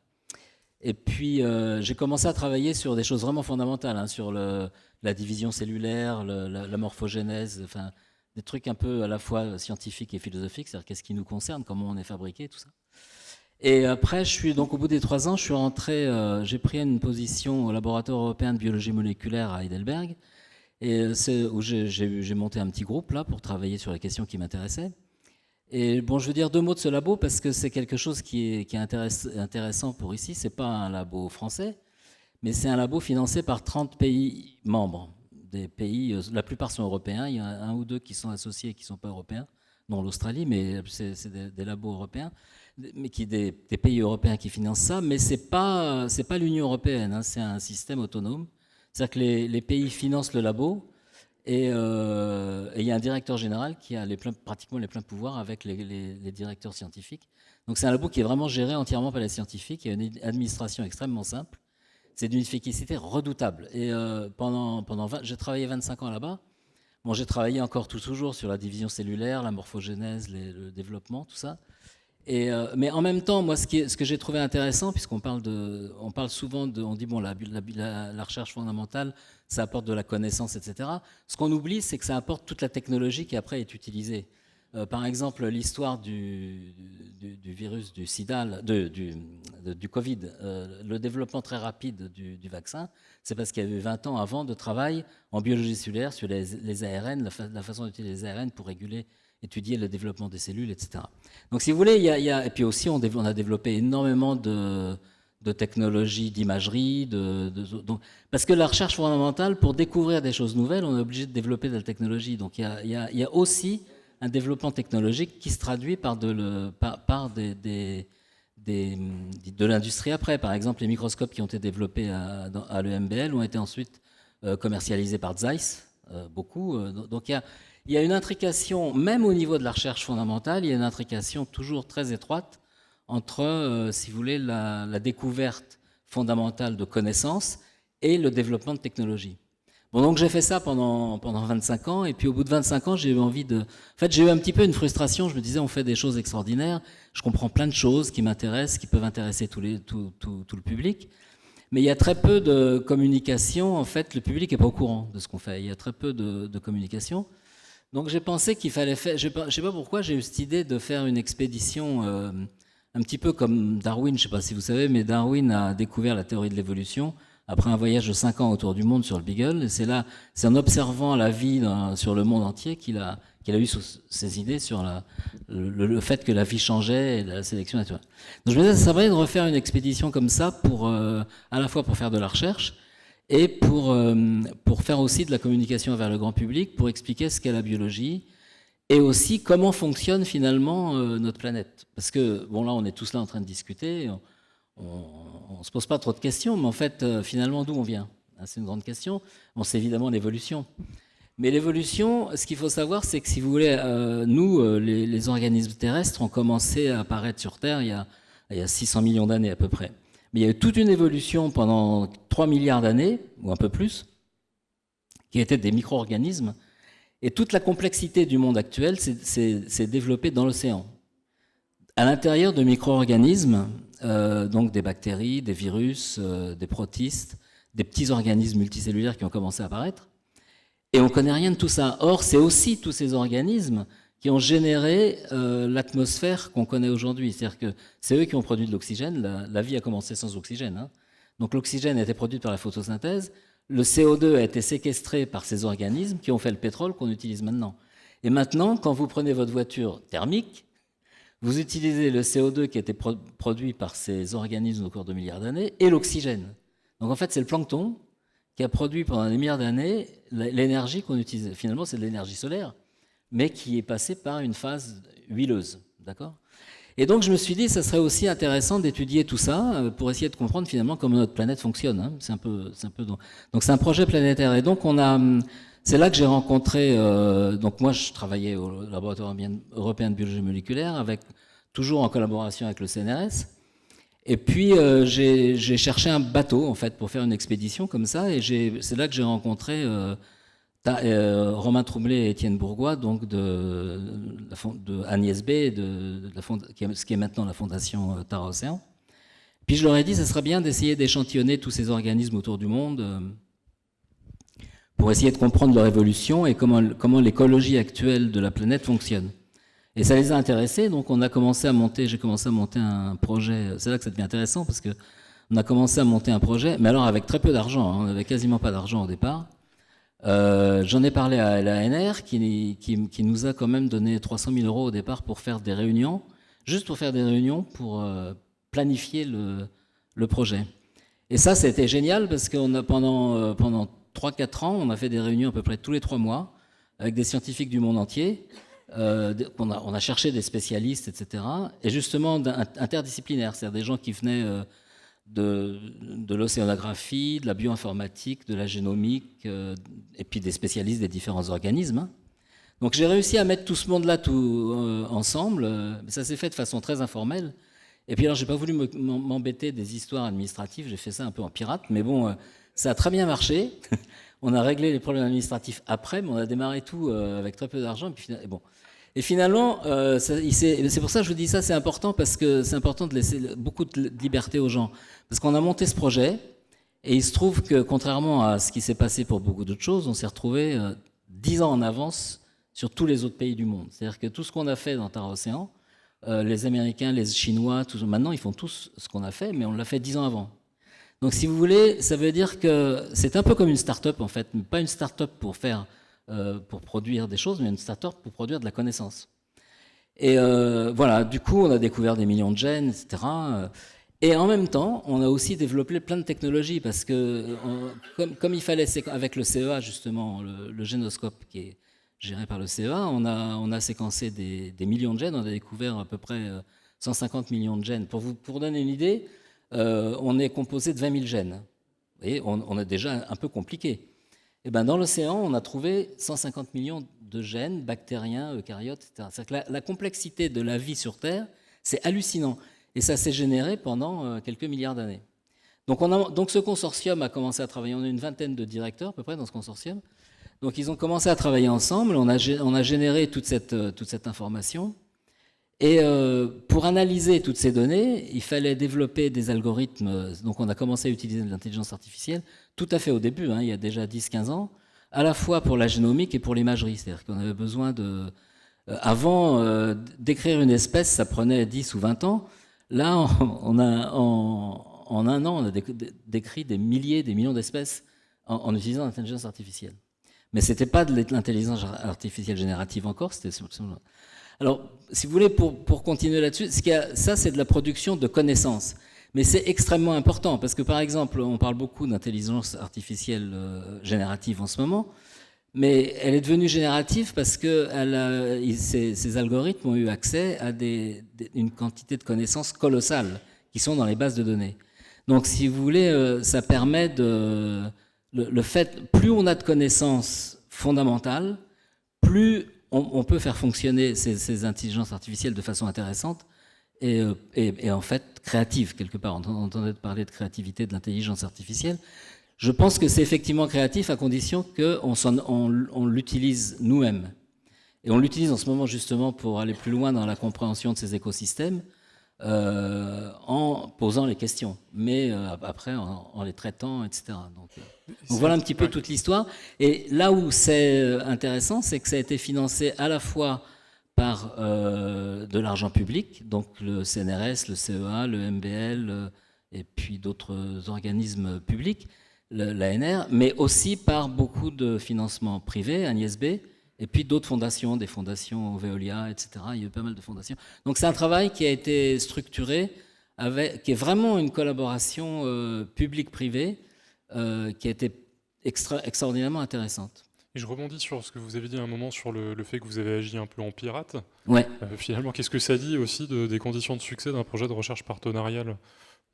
Et puis, j'ai commencé à travailler sur des choses vraiment fondamentales, hein, sur la division cellulaire, la morphogénèse, enfin, des trucs un peu à la fois scientifiques et philosophiques, c'est-à-dire qu'est-ce qui nous concerne, comment on est fabriqué, tout ça. Et après, donc au bout des 3 ans, je suis rentré, j'ai pris une position au laboratoire européen de biologie moléculaire à Heidelberg, et c'est où j'ai monté un petit groupe là pour travailler sur les questions qui m'intéressaient. Et bon, je veux dire 2 mots de ce labo parce que c'est quelque chose qui est intéressant pour ici. C'est pas un labo français, mais c'est un labo financé par 30 pays membres. Des pays, la plupart sont européens. Il y a 1 ou 2 qui sont associés et qui ne sont pas européens, dont l'Australie, mais c'est des labos européens, mais des pays européens qui financent ça. Mais c'est pas l'Union européenne. Hein, c'est un système autonome. C'est-à-dire que les pays financent le labo. Et il y a un directeur général qui a pratiquement les pleins pouvoirs avec les directeurs scientifiques. Donc c'est un labo qui est vraiment géré entièrement par les scientifiques. Il y a une administration extrêmement simple. C'est d'une efficacité redoutable. Et j'ai travaillé 25 ans là-bas. Bon, j'ai travaillé encore toujours sur la division cellulaire, la morphogénèse, le développement, tout ça. Mais en même temps, moi, ce que j'ai trouvé intéressant, puisqu'on parle souvent on dit bon, la recherche fondamentale, ça apporte de la connaissance, etc. Ce qu'on oublie, c'est que ça apporte toute la technologie qui après est utilisée. Par exemple, l'histoire du virus du SIDA, du Covid, le développement très rapide du vaccin, c'est parce qu'il y a eu 20 ans avant de travail en biologie cellulaire sur les ARN, la façon d'utiliser les ARN pour étudier le développement des cellules, etc. Donc, si vous voulez, et puis aussi, on a développé énormément de technologies d'imagerie, parce que la recherche fondamentale, pour découvrir des choses nouvelles, on est obligé de développer de la technologie. Donc, il y a aussi un développement technologique qui se traduit par de l'industrie après. Par exemple, les microscopes qui ont été développés à l'EMBL ont été ensuite commercialisés par Zeiss, beaucoup. Donc il y a une intrication, même au niveau de la recherche fondamentale, il y a une intrication toujours très étroite entre, si vous voulez, la découverte fondamentale de connaissances et le développement de technologies. Bon, donc j'ai fait ça pendant 25 ans, et puis au bout de 25 ans, j'ai eu envie de... En fait, j'ai eu un petit peu une frustration, je me disais, on fait des choses extraordinaires, je comprends plein de choses qui m'intéressent, qui peuvent intéresser tout le public, mais il y a très peu de communication, en fait, le public n'est pas au courant de ce qu'on fait, il y a très peu de communication. Donc j'ai pensé qu'il fallait faire... Je ne sais pas pourquoi j'ai eu cette idée de faire une expédition... un petit peu comme Darwin, je ne sais pas si vous savez, mais Darwin a découvert la théorie de l'évolution après un voyage de 5 ans autour du monde sur le Beagle. Et c'est en observant la vie sur le monde entier qu'il a eu ses idées sur le fait que la vie changeait et la sélection naturelle. Donc je me disais, ça serait de refaire une expédition comme ça, à la fois pour faire de la recherche et pour faire aussi de la communication vers le grand public, pour expliquer ce qu'est la biologie, et aussi comment fonctionne finalement notre planète. Parce que, bon là, on est tous là en train de discuter, on ne se pose pas trop de questions, mais en fait, finalement, d'où on vient? C'est une grande question. Bon, c'est évidemment l'évolution. Mais l'évolution, ce qu'il faut savoir, c'est que si vous voulez, nous, les organismes terrestres, ont commencé à apparaître sur Terre il y a 600 millions d'années à peu près. Mais il y a eu toute une évolution pendant 3 milliards d'années, ou un peu plus, qui était des micro-organismes. Et toute la complexité du monde actuel s'est développée dans l'océan. À l'intérieur de micro-organismes, donc des bactéries, des virus, des protistes, des petits organismes multicellulaires qui ont commencé à apparaître. Et on ne connaît rien de tout ça. Or, c'est aussi tous ces organismes qui ont généré l'atmosphère qu'on connaît aujourd'hui. C'est-à-dire que c'est eux qui ont produit de l'oxygène. La vie a commencé sans oxygène, hein. Donc l'oxygène a été produit par la photosynthèse. Le CO2 a été séquestré par ces organismes qui ont fait le pétrole qu'on utilise maintenant. Et maintenant, quand vous prenez votre voiture thermique, vous utilisez le CO2 qui a été produit par ces organismes au cours de milliards d'années et l'oxygène. Donc en fait, c'est le plancton qui a produit pendant des milliards d'années l'énergie qu'on utilise. Finalement, c'est de l'énergie solaire, mais qui est passée par une phase huileuse. D'accord ? Et donc je me suis dit, ça serait aussi intéressant d'étudier tout ça pour essayer de comprendre finalement comment notre planète fonctionne. Hein. C'est un peu donc c'est un projet planétaire. Et donc c'est là que j'ai rencontré. Donc moi je travaillais au laboratoire européen de biologie moléculaire, toujours en collaboration avec le CNRS. Et puis j'ai cherché un bateau en fait pour faire une expédition comme ça. Et c'est là que j'ai rencontré Romain Troublé et Étienne Bourgois, donc de Agnès B, ce qui est maintenant la fondation Tara Océan. Puis je leur ai dit, ça serait bien d'essayer d'échantillonner tous ces organismes autour du monde pour essayer de comprendre leur évolution et comment l'écologie actuelle de la planète fonctionne. Et ça les a intéressés, donc j'ai commencé à monter un projet. C'est là que ça devient intéressant parce que on a commencé à monter un projet, mais alors avec très peu d'argent. Hein, on n'avait quasiment pas d'argent au départ. J'en ai parlé à l'ANR qui nous a quand même donné 300 000 € au départ pour faire des réunions, juste pour faire des réunions pour planifier le projet. Et ça, c'était génial parce que pendant 3-4 ans, on a fait des réunions à peu près tous les 3 mois avec des scientifiques du monde entier. On a cherché des spécialistes, etc. Et justement interdisciplinaires, c'est-à-dire des gens qui venaient de l'océanographie, de la bioinformatique, de la génomique, et puis des spécialistes des différents organismes. Hein. Donc j'ai réussi à mettre tout ce monde-là ensemble. Ça s'est fait de façon très informelle. Et puis alors j'ai pas voulu m'embêter des histoires administratives, j'ai fait ça un peu en pirate, mais bon, ça a très bien marché. On a réglé les problèmes administratifs après, mais on a démarré tout avec très peu d'argent. Et finalement, c'est pour ça que je vous dis ça, c'est important parce que c'est important de laisser beaucoup de liberté aux gens. Parce qu'on a monté ce projet, et il se trouve que contrairement à ce qui s'est passé pour beaucoup d'autres choses, on s'est retrouvé 10 ans en avance sur tous les autres pays du monde. C'est-à-dire que tout ce qu'on a fait dans Tara Océan, les Américains, les Chinois, maintenant ils font tous ce qu'on a fait, mais on l'a fait 10 ans avant. Donc si vous voulez, ça veut dire que c'est un peu comme une start-up en fait, mais pas une start-up pour produire des choses, mais une start-up pour produire de la connaissance. Et voilà, du coup, on a découvert des millions de gènes, etc. Et en même temps, on a aussi développé plein de technologies, parce que comme il fallait, c'est avec le CEA justement, le génoscope, qui est géré par le CEA. On a séquencé des millions de gènes, on a découvert à peu près 150 millions de gènes. Pour donner une idée, on est composé de 20 000 gènes. Vous voyez, on est déjà un peu compliqué. Et ben dans l'océan, on a trouvé 150 millions de gènes, bactériens, eucaryotes, etc. C'est-à-dire que la complexité de la vie sur Terre, c'est hallucinant. Et ça s'est généré pendant quelques milliards d'années. Donc ce consortium a commencé à travailler. On a une vingtaine de directeurs à peu près dans ce consortium. Donc ils ont commencé à travailler ensemble. On a généré toute cette information. Et pour analyser toutes ces données, il fallait développer des algorithmes. Donc on a commencé à utiliser de l'intelligence artificielle tout à fait au début, il y a déjà 10-15 ans, à la fois pour la génomique et pour l'imagerie. C'est-à-dire qu'on avait besoin de... avant, d'écrire une espèce, ça prenait 10 ou 20 ans. Là, en un an, on a décrit des milliers, des millions d'espèces en utilisant l'intelligence artificielle. Mais ce n'était pas de l'intelligence artificielle générative encore, c'était... Alors, si vous voulez, pour continuer là-dessus, ça, c'est de la production de connaissances. Mais c'est extrêmement important, parce que, par exemple, on parle beaucoup d'intelligence artificielle générative en ce moment, mais elle est devenue générative parce que ces algorithmes ont eu accès à une quantité de connaissances colossales qui sont dans les bases de données. Donc, si vous voulez, ça permet le fait, plus on a de connaissances fondamentales, plus on peut faire fonctionner ces intelligences artificielles de façon intéressante et en fait créative quelque part. On entendait parler de créativité de l'intelligence artificielle. Je pense que c'est effectivement créatif à condition qu'on l'utilise nous-mêmes. Et on l'utilise en ce moment justement pour aller plus loin dans la compréhension de ces écosystèmes en posant les questions, mais après en les traitant, etc. Donc voilà un petit peu toute l'histoire. Et là où c'est intéressant, c'est que ça a été financé à la fois par de l'argent public, donc le CNRS, le CEA, le MBL, et puis d'autres organismes publics, l'ANR, mais aussi par beaucoup de financements privés, Agnès B, et puis d'autres fondations, des fondations Veolia, etc. Il y a eu pas mal de fondations. Donc c'est un travail qui a été structuré, qui est vraiment une collaboration publique-privée, qui a été extraordinairement intéressante. Et je rebondis sur ce que vous avez dit à un moment sur le fait que vous avez agi un peu en pirate. Ouais. Finalement, qu'est-ce que ça dit aussi des conditions de succès d'un projet de recherche partenariale ?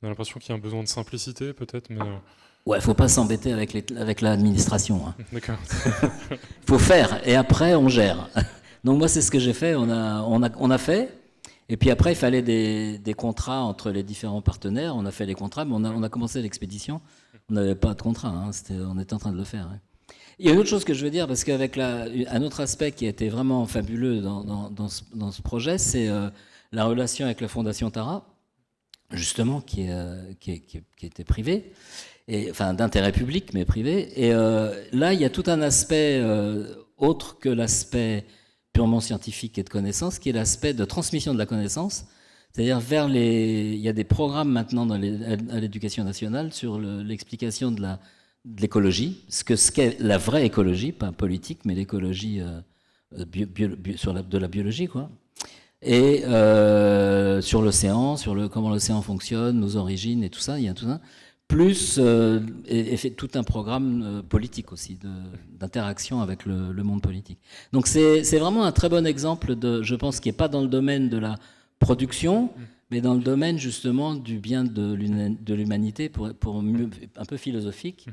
On a l'impression qu'il y a un besoin de simplicité, peut-être, mais... Ouais, il ne faut pas s'embêter avec l'administration. D'accord. Il faut faire, et après, on gère. Donc moi, c'est ce que j'ai fait. On a fait, et puis après, il fallait des contrats entre les différents partenaires. On a fait les contrats, mais on a commencé l'expédition. On n'avait pas de contrat, on était en train de le faire. Il y a une autre chose que je veux dire, parce qu'avec un autre aspect qui a été vraiment fabuleux dans ce projet, c'est la relation avec la Fondation Tara, justement, qui était privée, enfin d'intérêt public, mais privé. Et là, il y a tout un aspect autre que l'aspect purement scientifique et de connaissance, qui est l'aspect de transmission de la connaissance. C'est-à-dire il y a des programmes maintenant à l'éducation nationale sur l'explication de l'écologie, ce qu'est la vraie écologie, pas politique, mais l'écologie de la biologie, quoi. Et sur l'océan, comment l'océan fonctionne, nos origines et tout ça, il y a tout ça. Plus et fait tout un programme politique aussi, d'interaction avec le monde politique. Donc c'est vraiment un très bon exemple je pense, qui n'est pas dans le domaine de la production, mais dans le domaine justement du bien de l'humanité, pour mieux, un peu philosophique,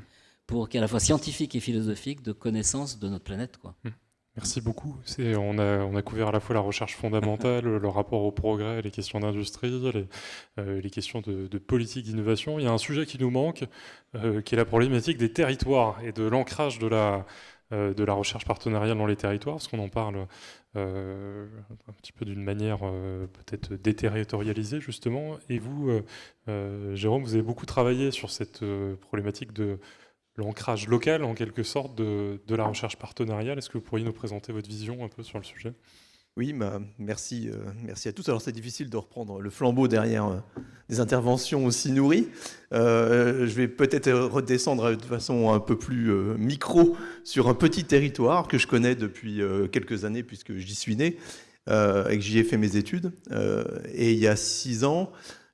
pour qu'il y ait à la fois scientifique et philosophique de connaissance de notre planète, quoi. Merci beaucoup. On a couvert à la fois la recherche fondamentale, le rapport au progrès, les questions d'industrie, les questions de politique d'innovation. Il y a un sujet qui nous manque, qui est la problématique des territoires et de l'ancrage de la recherche partenariale dans les territoires, parce qu'on en parle un petit peu d'une manière peut-être déterritorialisée, justement. Et vous, Jérôme, vous avez beaucoup travaillé sur cette problématique de l'ancrage local, en quelque sorte, de la recherche partenariale. Est-ce que vous pourriez nous présenter votre vision un peu sur le sujet ? Oui, merci à tous. Alors c'est difficile de reprendre le flambeau derrière des interventions aussi nourries. Je vais peut-être redescendre de façon un peu plus micro sur un petit territoire que je connais depuis quelques années puisque j'y suis né et que j'y ai fait mes études. Et il y a 6 ans,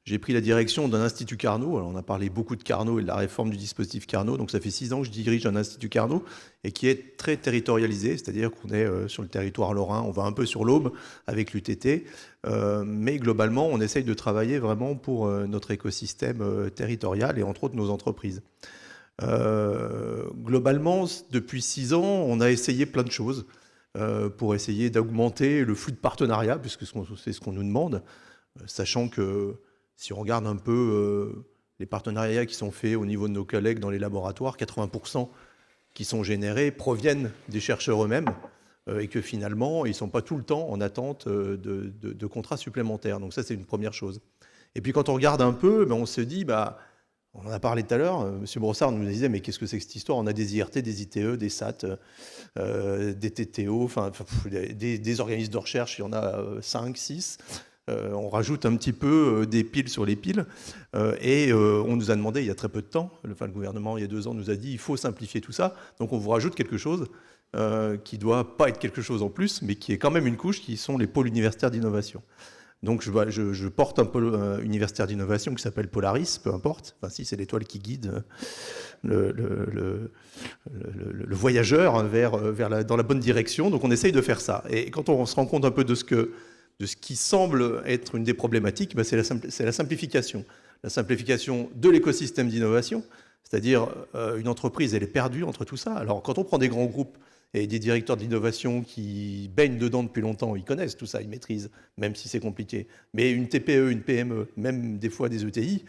j'ai pris la direction d'un institut Carnot. Alors, on a parlé beaucoup de Carnot et de la réforme du dispositif Carnot. Donc ça fait 6 ans que je dirige un institut Carnot et qui est très territorialisé, c'est-à-dire qu'on est sur le territoire lorrain, on va un peu sur l'Aube avec l'UTT, mais globalement on essaye de travailler vraiment pour notre écosystème territorial et entre autres nos entreprises. Globalement, depuis 6 ans, on a essayé plein de choses pour essayer d'augmenter le flux de partenariats, puisque c'est ce qu'on nous demande, sachant que si on regarde un peu les partenariats qui sont faits au niveau de nos collègues dans les laboratoires, 80% qui sont générés proviennent des chercheurs eux-mêmes et que finalement, ils ne sont pas tout le temps en attente de contrats supplémentaires. Donc ça, c'est une première chose. Et puis quand on regarde un peu, on se dit, on en a parlé tout à l'heure, M. Brossard nous disait, mais qu'est-ce que c'est que cette histoire? On a des IRT, des ITE, des SAT, des TTO, enfin, des organismes de recherche, il y en a 5, 6. On rajoute un petit peu des piles sur les piles et on nous a demandé il y a très peu de temps, le gouvernement il y a 2 ans nous a dit il faut simplifier tout ça, donc on vous rajoute quelque chose qui ne doit pas être quelque chose en plus, mais qui est quand même une couche, qui sont les pôles universitaires d'innovation. Donc je porte un pôle universitaire d'innovation qui s'appelle Polaris, peu importe, enfin si c'est l'étoile qui guide le voyageur dans la bonne direction, donc on essaye de faire ça. Et quand on se rend compte un peu de ce qui semble être une des problématiques, c'est la simplification. La simplification de l'écosystème d'innovation, c'est-à-dire une entreprise, elle est perdue entre tout ça. Alors quand on prend des grands groupes et des directeurs d'innovation qui baignent dedans depuis longtemps, ils connaissent tout ça, ils maîtrisent, même si c'est compliqué. Mais une TPE, une PME, même des fois des ETI,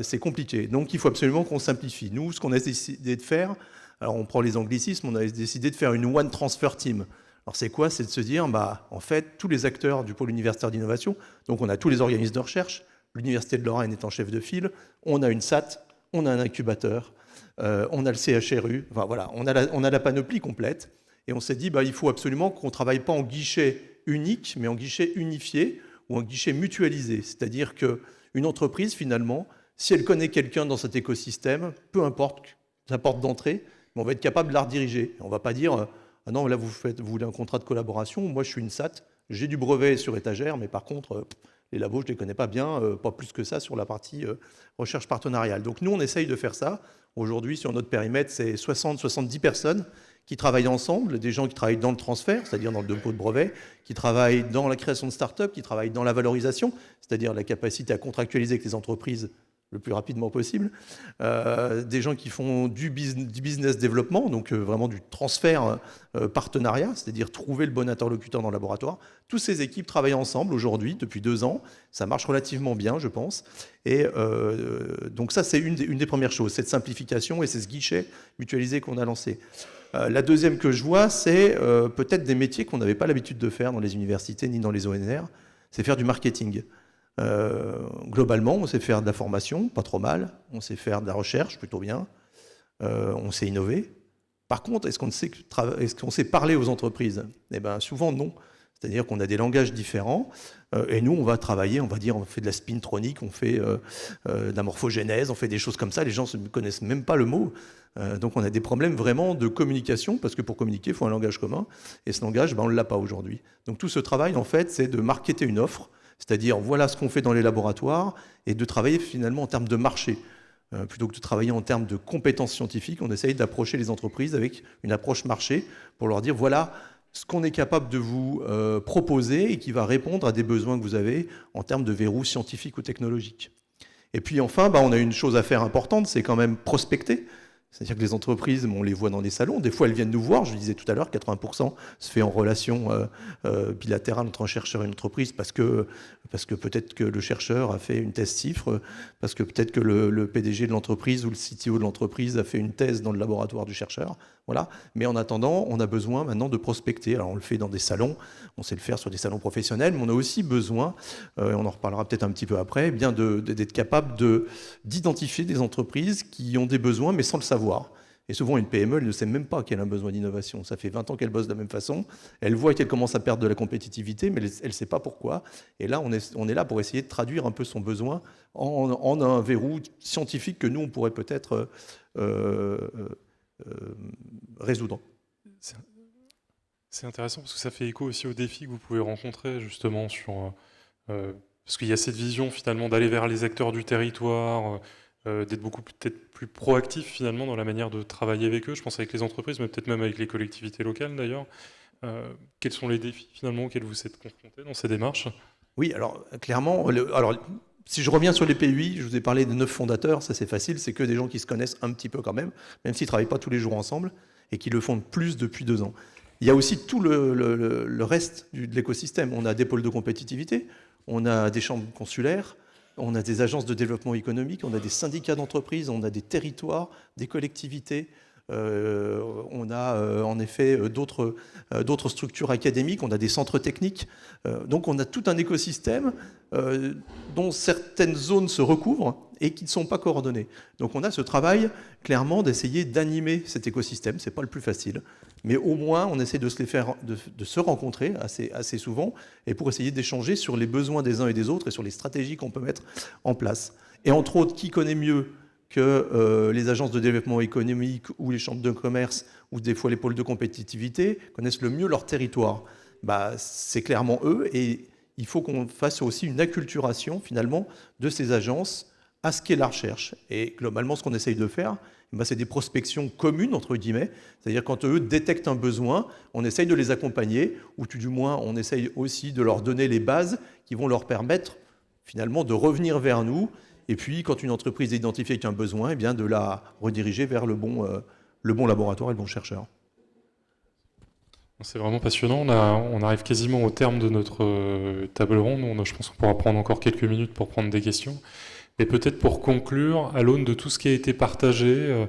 c'est compliqué. Donc il faut absolument qu'on simplifie. Nous, ce qu'on a décidé de faire, alors on prend les anglicismes, on a décidé de faire une One Transfer Team. Alors c'est quoi? C'est de se dire, en fait, tous les acteurs du pôle universitaire d'innovation, donc on a tous les organismes de recherche, l'Université de Lorraine est en chef de file, on a une SAT, on a un incubateur, on a le CHRU, enfin voilà, on a la panoplie complète, et on s'est dit, il faut absolument qu'on ne travaille pas en guichet unique, mais en guichet unifié, ou en guichet mutualisé, c'est-à-dire qu'une entreprise, finalement, si elle connaît quelqu'un dans cet écosystème, peu importe la porte d'entrée, on va être capable de la rediriger. On ne va pas dire... Ah non, là, vous voulez un contrat de collaboration. Moi, je suis une SAT. J'ai du brevet sur étagère, mais par contre, les labos, je ne les connais pas bien, pas plus que ça sur la partie recherche partenariale. Donc, nous, on essaye de faire ça. Aujourd'hui, sur notre périmètre, c'est 60-70 personnes qui travaillent ensemble, des gens qui travaillent dans le transfert, c'est-à-dire dans le dépôt de brevet, qui travaillent dans la création de start-up, qui travaillent dans la valorisation, c'est-à-dire la capacité à contractualiser avec les entreprises le plus rapidement possible, des gens qui font du business développement, donc vraiment du transfert partenariat, c'est-à-dire trouver le bon interlocuteur dans le laboratoire. Toutes ces équipes travaillent ensemble aujourd'hui, depuis 2 ans. Ça marche relativement bien, je pense. Et donc ça, c'est une des premières choses, cette simplification et c'est ce guichet mutualisé qu'on a lancé. La deuxième que je vois, c'est peut-être des métiers qu'on n'avait pas l'habitude de faire dans les universités ni dans les ONR, c'est faire du marketing. Globalement, on sait faire de la formation, pas trop mal. On sait faire de la recherche, plutôt bien. On sait innover. Par contre, est-ce qu'on sait parler aux entreprises? Eh bien, souvent, non. C'est-à-dire qu'on a des langages différents. Et nous, on va travailler, on va dire, on fait de la spintronique, on fait de la morphogénèse, on fait des choses comme ça. Les gens ne connaissent même pas le mot. Donc, on a des problèmes vraiment de communication, parce que pour communiquer, il faut un langage commun. Et ce langage, on ne l'a pas aujourd'hui. Donc, tout ce travail, en fait, c'est de marketer une offre. C'est-à-dire, voilà ce qu'on fait dans les laboratoires, et de travailler finalement en termes de marché. Plutôt que de travailler en termes de compétences scientifiques, on essaye d'approcher les entreprises avec une approche marché pour leur dire, voilà ce qu'on est capable de vous proposer et qui va répondre à des besoins que vous avez en termes de verrous scientifiques ou technologiques. Et puis enfin, on a une chose à faire importante, c'est quand même prospecter. C'est-à-dire que les entreprises, on les voit dans des salons, des fois elles viennent nous voir, je le disais tout à l'heure, 80% se fait en relation bilatérale entre un chercheur et une entreprise parce que peut-être que le chercheur a fait une thèse CIFRE, parce que peut-être que le PDG de l'entreprise ou le CTO de l'entreprise a fait une thèse dans le laboratoire du chercheur. Voilà. Mais en attendant, on a besoin maintenant de prospecter. Alors on le fait dans des salons, on sait le faire sur des salons professionnels, mais on a aussi besoin, on en reparlera peut-être un petit peu après, d'être capable d'identifier des entreprises qui ont des besoins mais sans le savoir. Et souvent, une PME, elle ne sait même pas qu'elle a un besoin d'innovation. Ça fait 20 ans qu'elle bosse de la même façon. Elle voit qu'elle commence à perdre de la compétitivité, mais elle ne sait pas pourquoi. Et là, on est là pour essayer de traduire un peu son besoin en un verrou scientifique que nous, on pourrait peut-être résoudre. C'est intéressant parce que ça fait écho aussi aux défis que vous pouvez rencontrer justement sur Parce qu'il y a cette vision finalement d'aller vers les acteurs du territoire, d'être beaucoup peut-être plus proactif finalement dans la manière de travailler avec eux, je pense avec les entreprises, mais peut-être même avec les collectivités locales d'ailleurs. Quels sont les défis finalement auxquels vous êtes confrontés dans ces démarches? Oui, alors clairement, si je reviens sur les PUI, je vous ai parlé de 9 fondateurs, ça c'est facile, c'est que des gens qui se connaissent un petit peu quand même s'ils ne travaillent pas tous les jours ensemble, et qui le font de plus depuis 2 ans. Il y a aussi tout le reste de l'écosystème. On a des pôles de compétitivité, on a des chambres consulaires, on a des agences de développement économique, on a des syndicats d'entreprise, on a des territoires, des collectivités, on a en effet d'autres structures académiques, on a des centres techniques. Donc on a tout un écosystème dont certaines zones se recouvrent et qui ne sont pas coordonnées. Donc on a ce travail clairement d'essayer d'animer cet écosystème. C'est pas le plus facile, mais au moins on essaie de se rencontrer assez souvent, et pour essayer d'échanger sur les besoins des uns et des autres et sur les stratégies qu'on peut mettre en place. Et entre autres, qui connaît mieux que les agences de développement économique ou les chambres de commerce ou des fois les pôles de compétitivité connaissent le mieux leur territoire? C'est clairement eux, et il faut qu'on fasse aussi une acculturation finalement de ces agences à ce qu'est la recherche. Et globalement, ce qu'on essaye de faire, c'est des prospections communes, entre guillemets, c'est-à-dire quand eux détectent un besoin, on essaye de les accompagner, ou tout du moins on essaye aussi de leur donner les bases qui vont leur permettre finalement de revenir vers nous. Et puis, quand une entreprise a identifié qu'il y a un besoin, de la rediriger vers le bon laboratoire et le bon chercheur. C'est vraiment passionnant. On arrive quasiment au terme de notre table ronde. Je pense qu'on pourra prendre encore quelques minutes pour prendre des questions. Et peut-être pour conclure, à l'aune de tout ce qui a été partagé,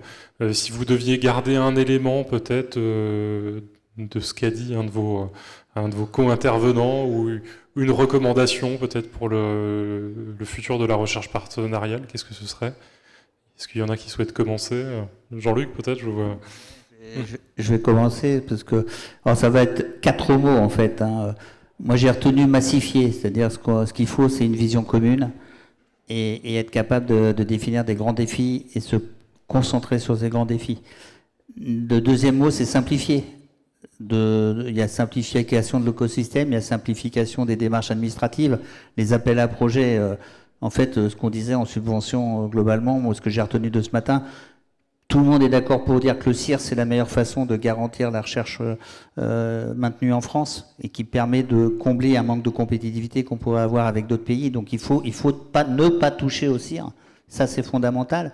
si vous deviez garder un élément peut-être de ce qu'a dit un de vos co-intervenants, ou une recommandation peut-être pour le futur de la recherche partenariale, qu'est-ce que ce serait? Est-ce qu'il y en a qui souhaitent commencer? Jean-Luc, peut-être, je vois. Je vais commencer, parce que ça va être 4 mots en fait. Moi j'ai retenu massifier, c'est-à-dire ce qu'il faut, c'est une vision commune, et être capable de définir des grands défis et se concentrer sur ces grands défis. Le deuxième mot, c'est simplifier. Il y a simplification de l'écosystème, il y a simplification des démarches administratives, les appels à projets. En fait, ce qu'on disait en subvention globalement, moi, ce que j'ai retenu de ce matin, tout le monde est d'accord pour dire que le CIR, c'est la meilleure façon de garantir la recherche maintenue en France, et qui permet de combler un manque de compétitivité qu'on pourrait avoir avec d'autres pays. Donc il faut ne pas toucher au CIR. Ça, c'est fondamental.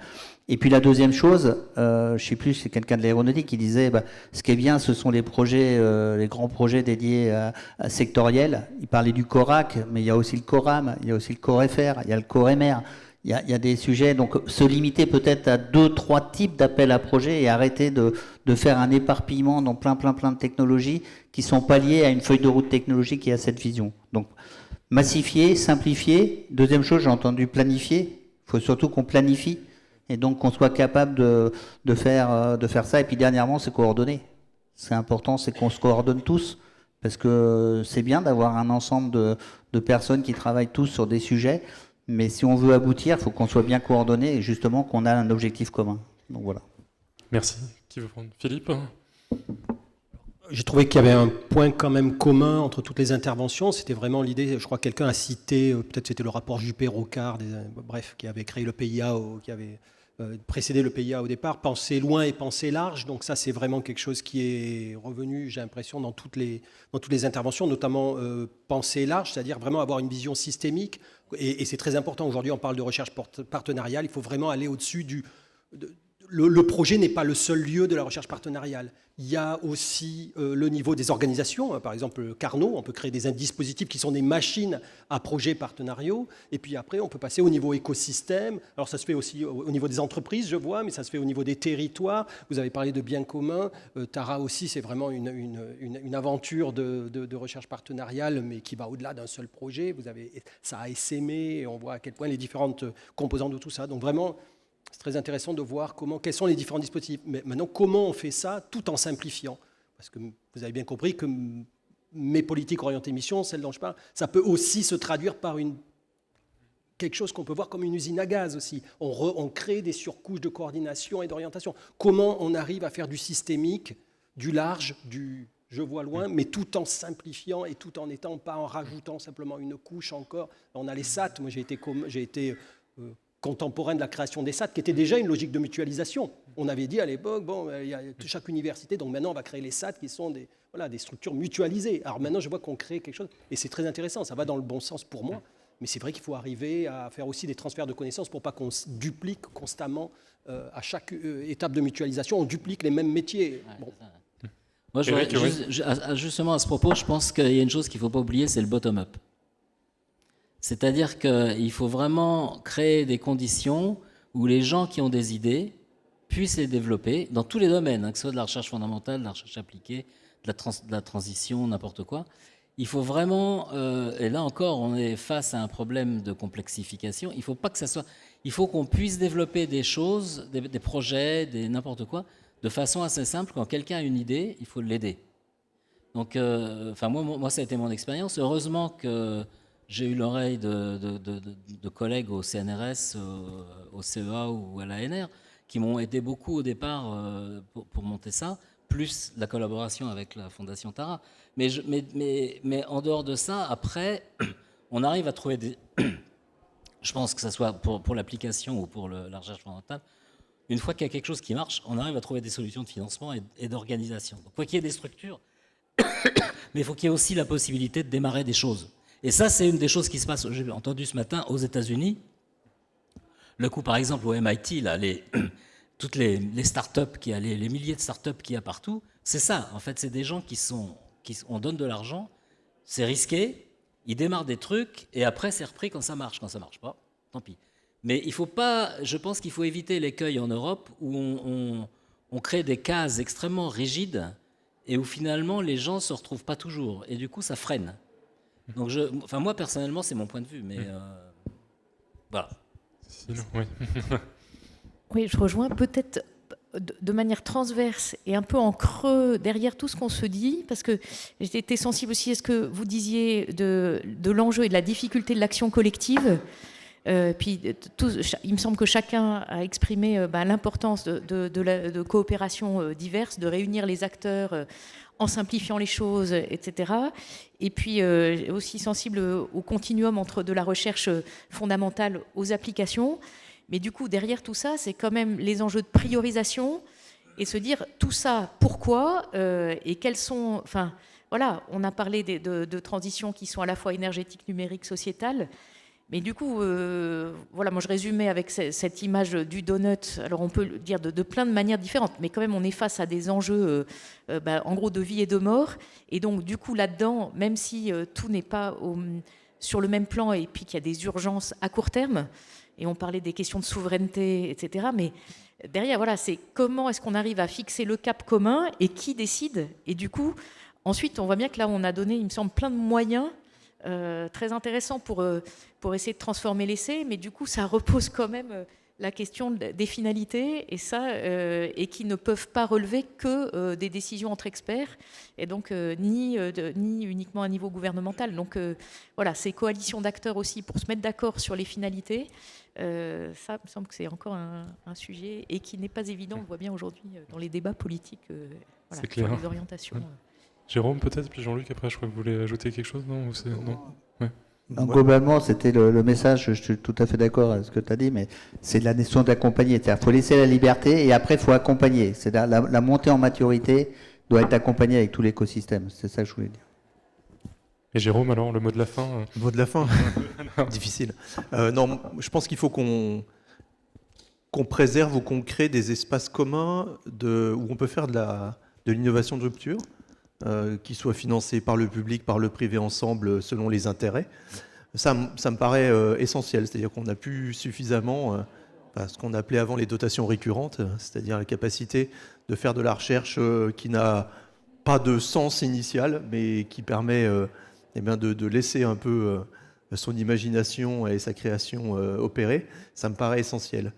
Et puis la deuxième chose, je ne sais plus, c'est quelqu'un de l'aéronautique qui disait, ce qui est bien, ce sont les projets, les grands projets dédiés à sectoriels. Il parlait du CORAC, mais il y a aussi le CORAM, il y a aussi le COREFER, il y a le COREMER. Il y a des sujets, donc se limiter peut-être à 2-3 types d'appels à projets, et arrêter de faire un éparpillement dans plein de technologies qui sont pas liées à une feuille de route technologique et à cette vision. Donc massifier, simplifier. Deuxième chose, j'ai entendu planifier. Il faut surtout qu'on planifie, et donc qu'on soit capable de faire ça. Et puis dernièrement, c'est coordonner. C'est important, c'est qu'on se coordonne tous, parce que c'est bien d'avoir un ensemble de personnes qui travaillent tous sur des sujets. Mais si on veut aboutir, il faut qu'on soit bien coordonné, et justement qu'on a un objectif commun. Donc voilà. Merci. Qui veut prendre? Philippe? J'ai trouvé qu'il y avait un point quand même commun entre toutes les interventions. C'était vraiment l'idée, je crois que quelqu'un a cité, peut-être c'était le rapport Juppé-Rocard, qui avait créé le PIA, qui avait précédé le PIA au départ, penser loin et penser large. Donc ça, c'est vraiment quelque chose qui est revenu, j'ai l'impression, dans toutes les interventions, notamment penser large, c'est-à-dire vraiment avoir une vision systémique. Et c'est très important. Aujourd'hui, on parle de recherche partenariale. Il faut vraiment aller au-dessus le projet n'est pas le seul lieu de la recherche partenariale. Il y a aussi le niveau des organisations. Par exemple, Carnot, on peut créer des dispositifs qui sont des machines à projets partenariaux. Et puis après, on peut passer au niveau écosystème. Alors ça se fait aussi au niveau des entreprises, je vois, mais ça se fait au niveau des territoires. Vous avez parlé de biens communs. Tara aussi, c'est vraiment une aventure de recherche partenariale, mais qui va au-delà d'un seul projet. Ça a essaimé, et on voit à quel point les différentes composantes de tout ça. Donc vraiment, c'est très intéressant de voir quels sont les différents dispositifs. Mais maintenant, comment on fait ça tout en simplifiant? Parce que vous avez bien compris que mes politiques orientées mission, celles dont je parle, ça peut aussi se traduire par quelque chose qu'on peut voir comme une usine à gaz aussi. On crée des surcouches de coordination et d'orientation. Comment on arrive à faire du systémique, du large, je vois loin, mais tout en simplifiant et tout en étant pas en rajoutant simplement une couche encore. On a les SAT, moi j'ai été contemporain de la création des SAT, qui était déjà une logique de mutualisation. On avait dit à l'époque, bon, il y a chaque université, donc maintenant on va créer les SAT qui sont des structures mutualisées. Alors maintenant je vois qu'on crée quelque chose, et c'est très intéressant, ça va dans le bon sens pour moi, mais c'est vrai qu'il faut arriver à faire aussi des transferts de connaissances pour pas qu'on duplique constamment à chaque étape de mutualisation, on duplique les mêmes métiers. Bon. Moi, justement à ce propos, je pense qu'il y a une chose qu'il ne faut pas oublier, c'est le bottom-up. C'est-à-dire qu'il faut vraiment créer des conditions où les gens qui ont des idées puissent les développer dans tous les domaines, que ce soit de la recherche fondamentale, de la recherche appliquée, de la transition, n'importe quoi. Il faut vraiment, et là encore, on est face à un problème de complexification. Il faut pas que ça soit. Il faut qu'on puisse développer des choses, des projets, n'importe quoi, de façon assez simple. Quand quelqu'un a une idée, il faut l'aider. Donc, moi, ça a été mon expérience. Heureusement que j'ai eu l'oreille de collègues au CNRS, au CEA ou à l'ANR, qui m'ont aidé beaucoup au départ pour monter ça, plus la collaboration avec la Fondation Tara. Mais en dehors de ça, après, on arrive à trouver des... Je pense que ce soit pour l'application ou pour la recherche fondamentale, une fois qu'il y a quelque chose qui marche, on arrive à trouver des solutions de financement et d'organisation. Donc, il faut qu'il y ait des structures, mais il faut qu'il y ait aussi la possibilité de démarrer des choses. Et ça, c'est une des choses qui se passe, j'ai entendu ce matin, aux États-Unis. Le coup, par exemple, au MIT, là, toutes les startups qu'il y a, les milliers de startups qu'il y a partout, c'est ça. En fait, c'est des gens on donne de l'argent, c'est risqué, ils démarrent des trucs, et après, c'est repris quand ça marche. Quand ça marche pas, tant pis. Mais il faut pas, je pense qu'il faut éviter l'écueil en Europe où on crée des cases extrêmement rigides et où finalement les gens se retrouvent pas toujours. Et du coup, ça freine. Donc, moi, personnellement, c'est mon point de vue, mais voilà. Sinon, oui. Oui, je rejoins peut-être de manière transverse et un peu en creux derrière tout ce qu'on se dit, parce que j'ai été sensible aussi à ce que vous disiez de l'enjeu et de la difficulté de l'action collective. Puis il me semble que chacun a exprimé l'importance de coopération diverses, de réunir les acteurs en simplifiant les choses, etc. Et puis aussi sensible au continuum entre de la recherche fondamentale aux applications. Mais du coup, derrière tout ça, c'est quand même les enjeux de priorisation et se dire tout ça, pourquoi et quels sont... Enfin, voilà, on a parlé de transitions qui sont à la fois énergétiques, numériques, sociétales. Mais du coup, voilà, moi je résumais avec cette image du donut. Alors on peut le dire de plein de manières différentes, mais quand même on est face à des enjeux en gros de vie et de mort. Et donc du coup là-dedans, même si tout n'est pas sur le même plan et puis qu'il y a des urgences à court terme, et on parlait des questions de souveraineté, etc. Mais derrière, voilà, c'est comment est-ce qu'on arrive à fixer le cap commun et qui décide. Et du coup, ensuite, on voit bien que là, on a donné, il me semble, plein de moyens très intéressants pour essayer de transformer l'essai. Mais du coup, ça repose quand même la question des finalités et ça, et qui ne peuvent pas relever que des décisions entre experts et donc ni uniquement à niveau gouvernemental. Donc voilà, ces coalitions d'acteurs aussi pour se mettre d'accord sur les finalités, ça me semble que c'est encore un sujet et qui n'est pas évident, on le voit bien aujourd'hui dans les débats politiques voilà, sur les orientations. Jérôme peut-être, puis Jean-Luc après, je crois que vous voulez ajouter quelque chose, non, non ouais. Donc, globalement, c'était le message, je suis tout à fait d'accord avec ce que tu as dit, mais c'est la notion d'accompagner. C'est-à-dire qu'il faut laisser la liberté et après, il faut accompagner. C'est la montée en maturité doit être accompagnée avec tout l'écosystème. C'est ça que je voulais dire. Et Jérôme, alors, le mot de la fin Le mot de la fin difficile. Non, je pense qu'il faut qu'on préserve ou qu'on crée des espaces communs où on peut faire de l'innovation de rupture. Qui soit financé par le public, par le privé ensemble, selon les intérêts. Ça me paraît essentiel, c'est-à-dire qu'on n'a plus suffisamment ce qu'on appelait avant les dotations récurrentes, c'est-à-dire la capacité de faire de la recherche qui n'a pas de sens initial, mais qui permet de laisser un peu son imagination et sa création opérer, ça me paraît essentiel.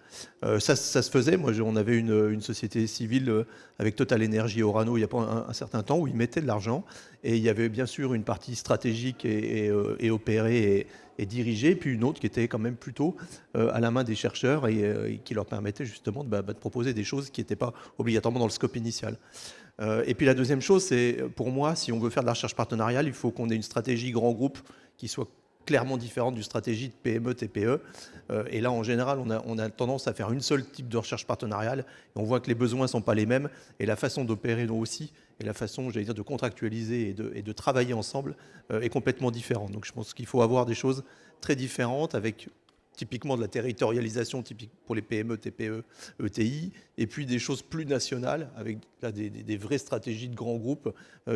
Ça se faisait. Moi, on avait une société civile avec Total Energy Orano il y a pas un certain temps où ils mettaient de l'argent et il y avait bien sûr une partie stratégique et opérée et dirigée, puis une autre qui était quand même plutôt à la main des chercheurs et qui leur permettait justement de proposer des choses qui n'étaient pas obligatoirement dans le scope initial. Et puis la deuxième chose, c'est pour moi, si on veut faire de la recherche partenariale, il faut qu'on ait une stratégie grand groupe qui soit clairement différente d'une stratégie de PME, TPE. Et là, en général, on a tendance à faire une seule type de recherche partenariale. Et on voit que les besoins ne sont pas les mêmes. Et la façon d'opérer aussi, et la façon, j'allais dire, de contractualiser et de travailler ensemble est complètement différente. Donc je pense qu'il faut avoir des choses très différentes avec typiquement de la territorialisation typique pour les PME, TPE, ETI, et puis des choses plus nationales, avec là, des vraies stratégies de grands groupes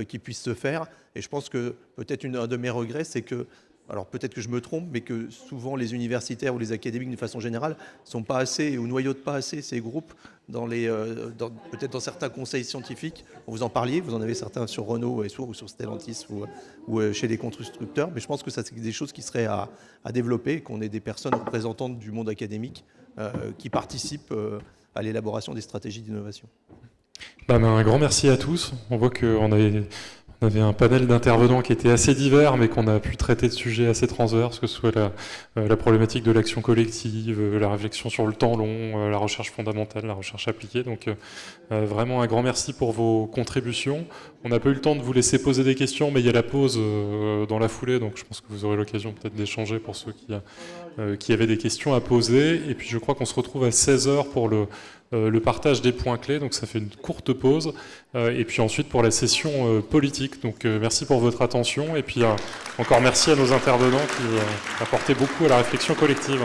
qui puissent se faire. Et je pense que peut-être un de mes regrets, c'est que, alors peut-être que je me trompe, mais que souvent les universitaires ou les académiques, de façon générale, ne sont pas assez, ou noyautent pas assez ces groupes, peut-être dans certains conseils scientifiques. Vous en parliez, vous en avez certains sur Renault ou sur Stellantis ou chez les constructeurs, mais je pense que ça, c'est des choses qui seraient à développer, qu'on ait des personnes représentantes du monde académique qui participent à l'élaboration des stratégies d'innovation. Un grand merci à tous. On voit qu'on avait un panel d'intervenants qui était assez divers, mais qu'on a pu traiter de sujets assez transverses, que ce soit la problématique de l'action collective, la réflexion sur le temps long, la recherche fondamentale, la recherche appliquée. Donc vraiment un grand merci pour vos contributions. On n'a pas eu le temps de vous laisser poser des questions, mais il y a la pause dans la foulée, donc je pense que vous aurez l'occasion peut-être d'échanger pour ceux qui avaient des questions à poser. Et puis je crois qu'on se retrouve à 16h pour le partage des points clés, donc ça fait une courte pause, et puis ensuite pour la session politique. Donc merci pour votre attention, et puis encore merci à nos intervenants qui apportaient beaucoup à la réflexion collective.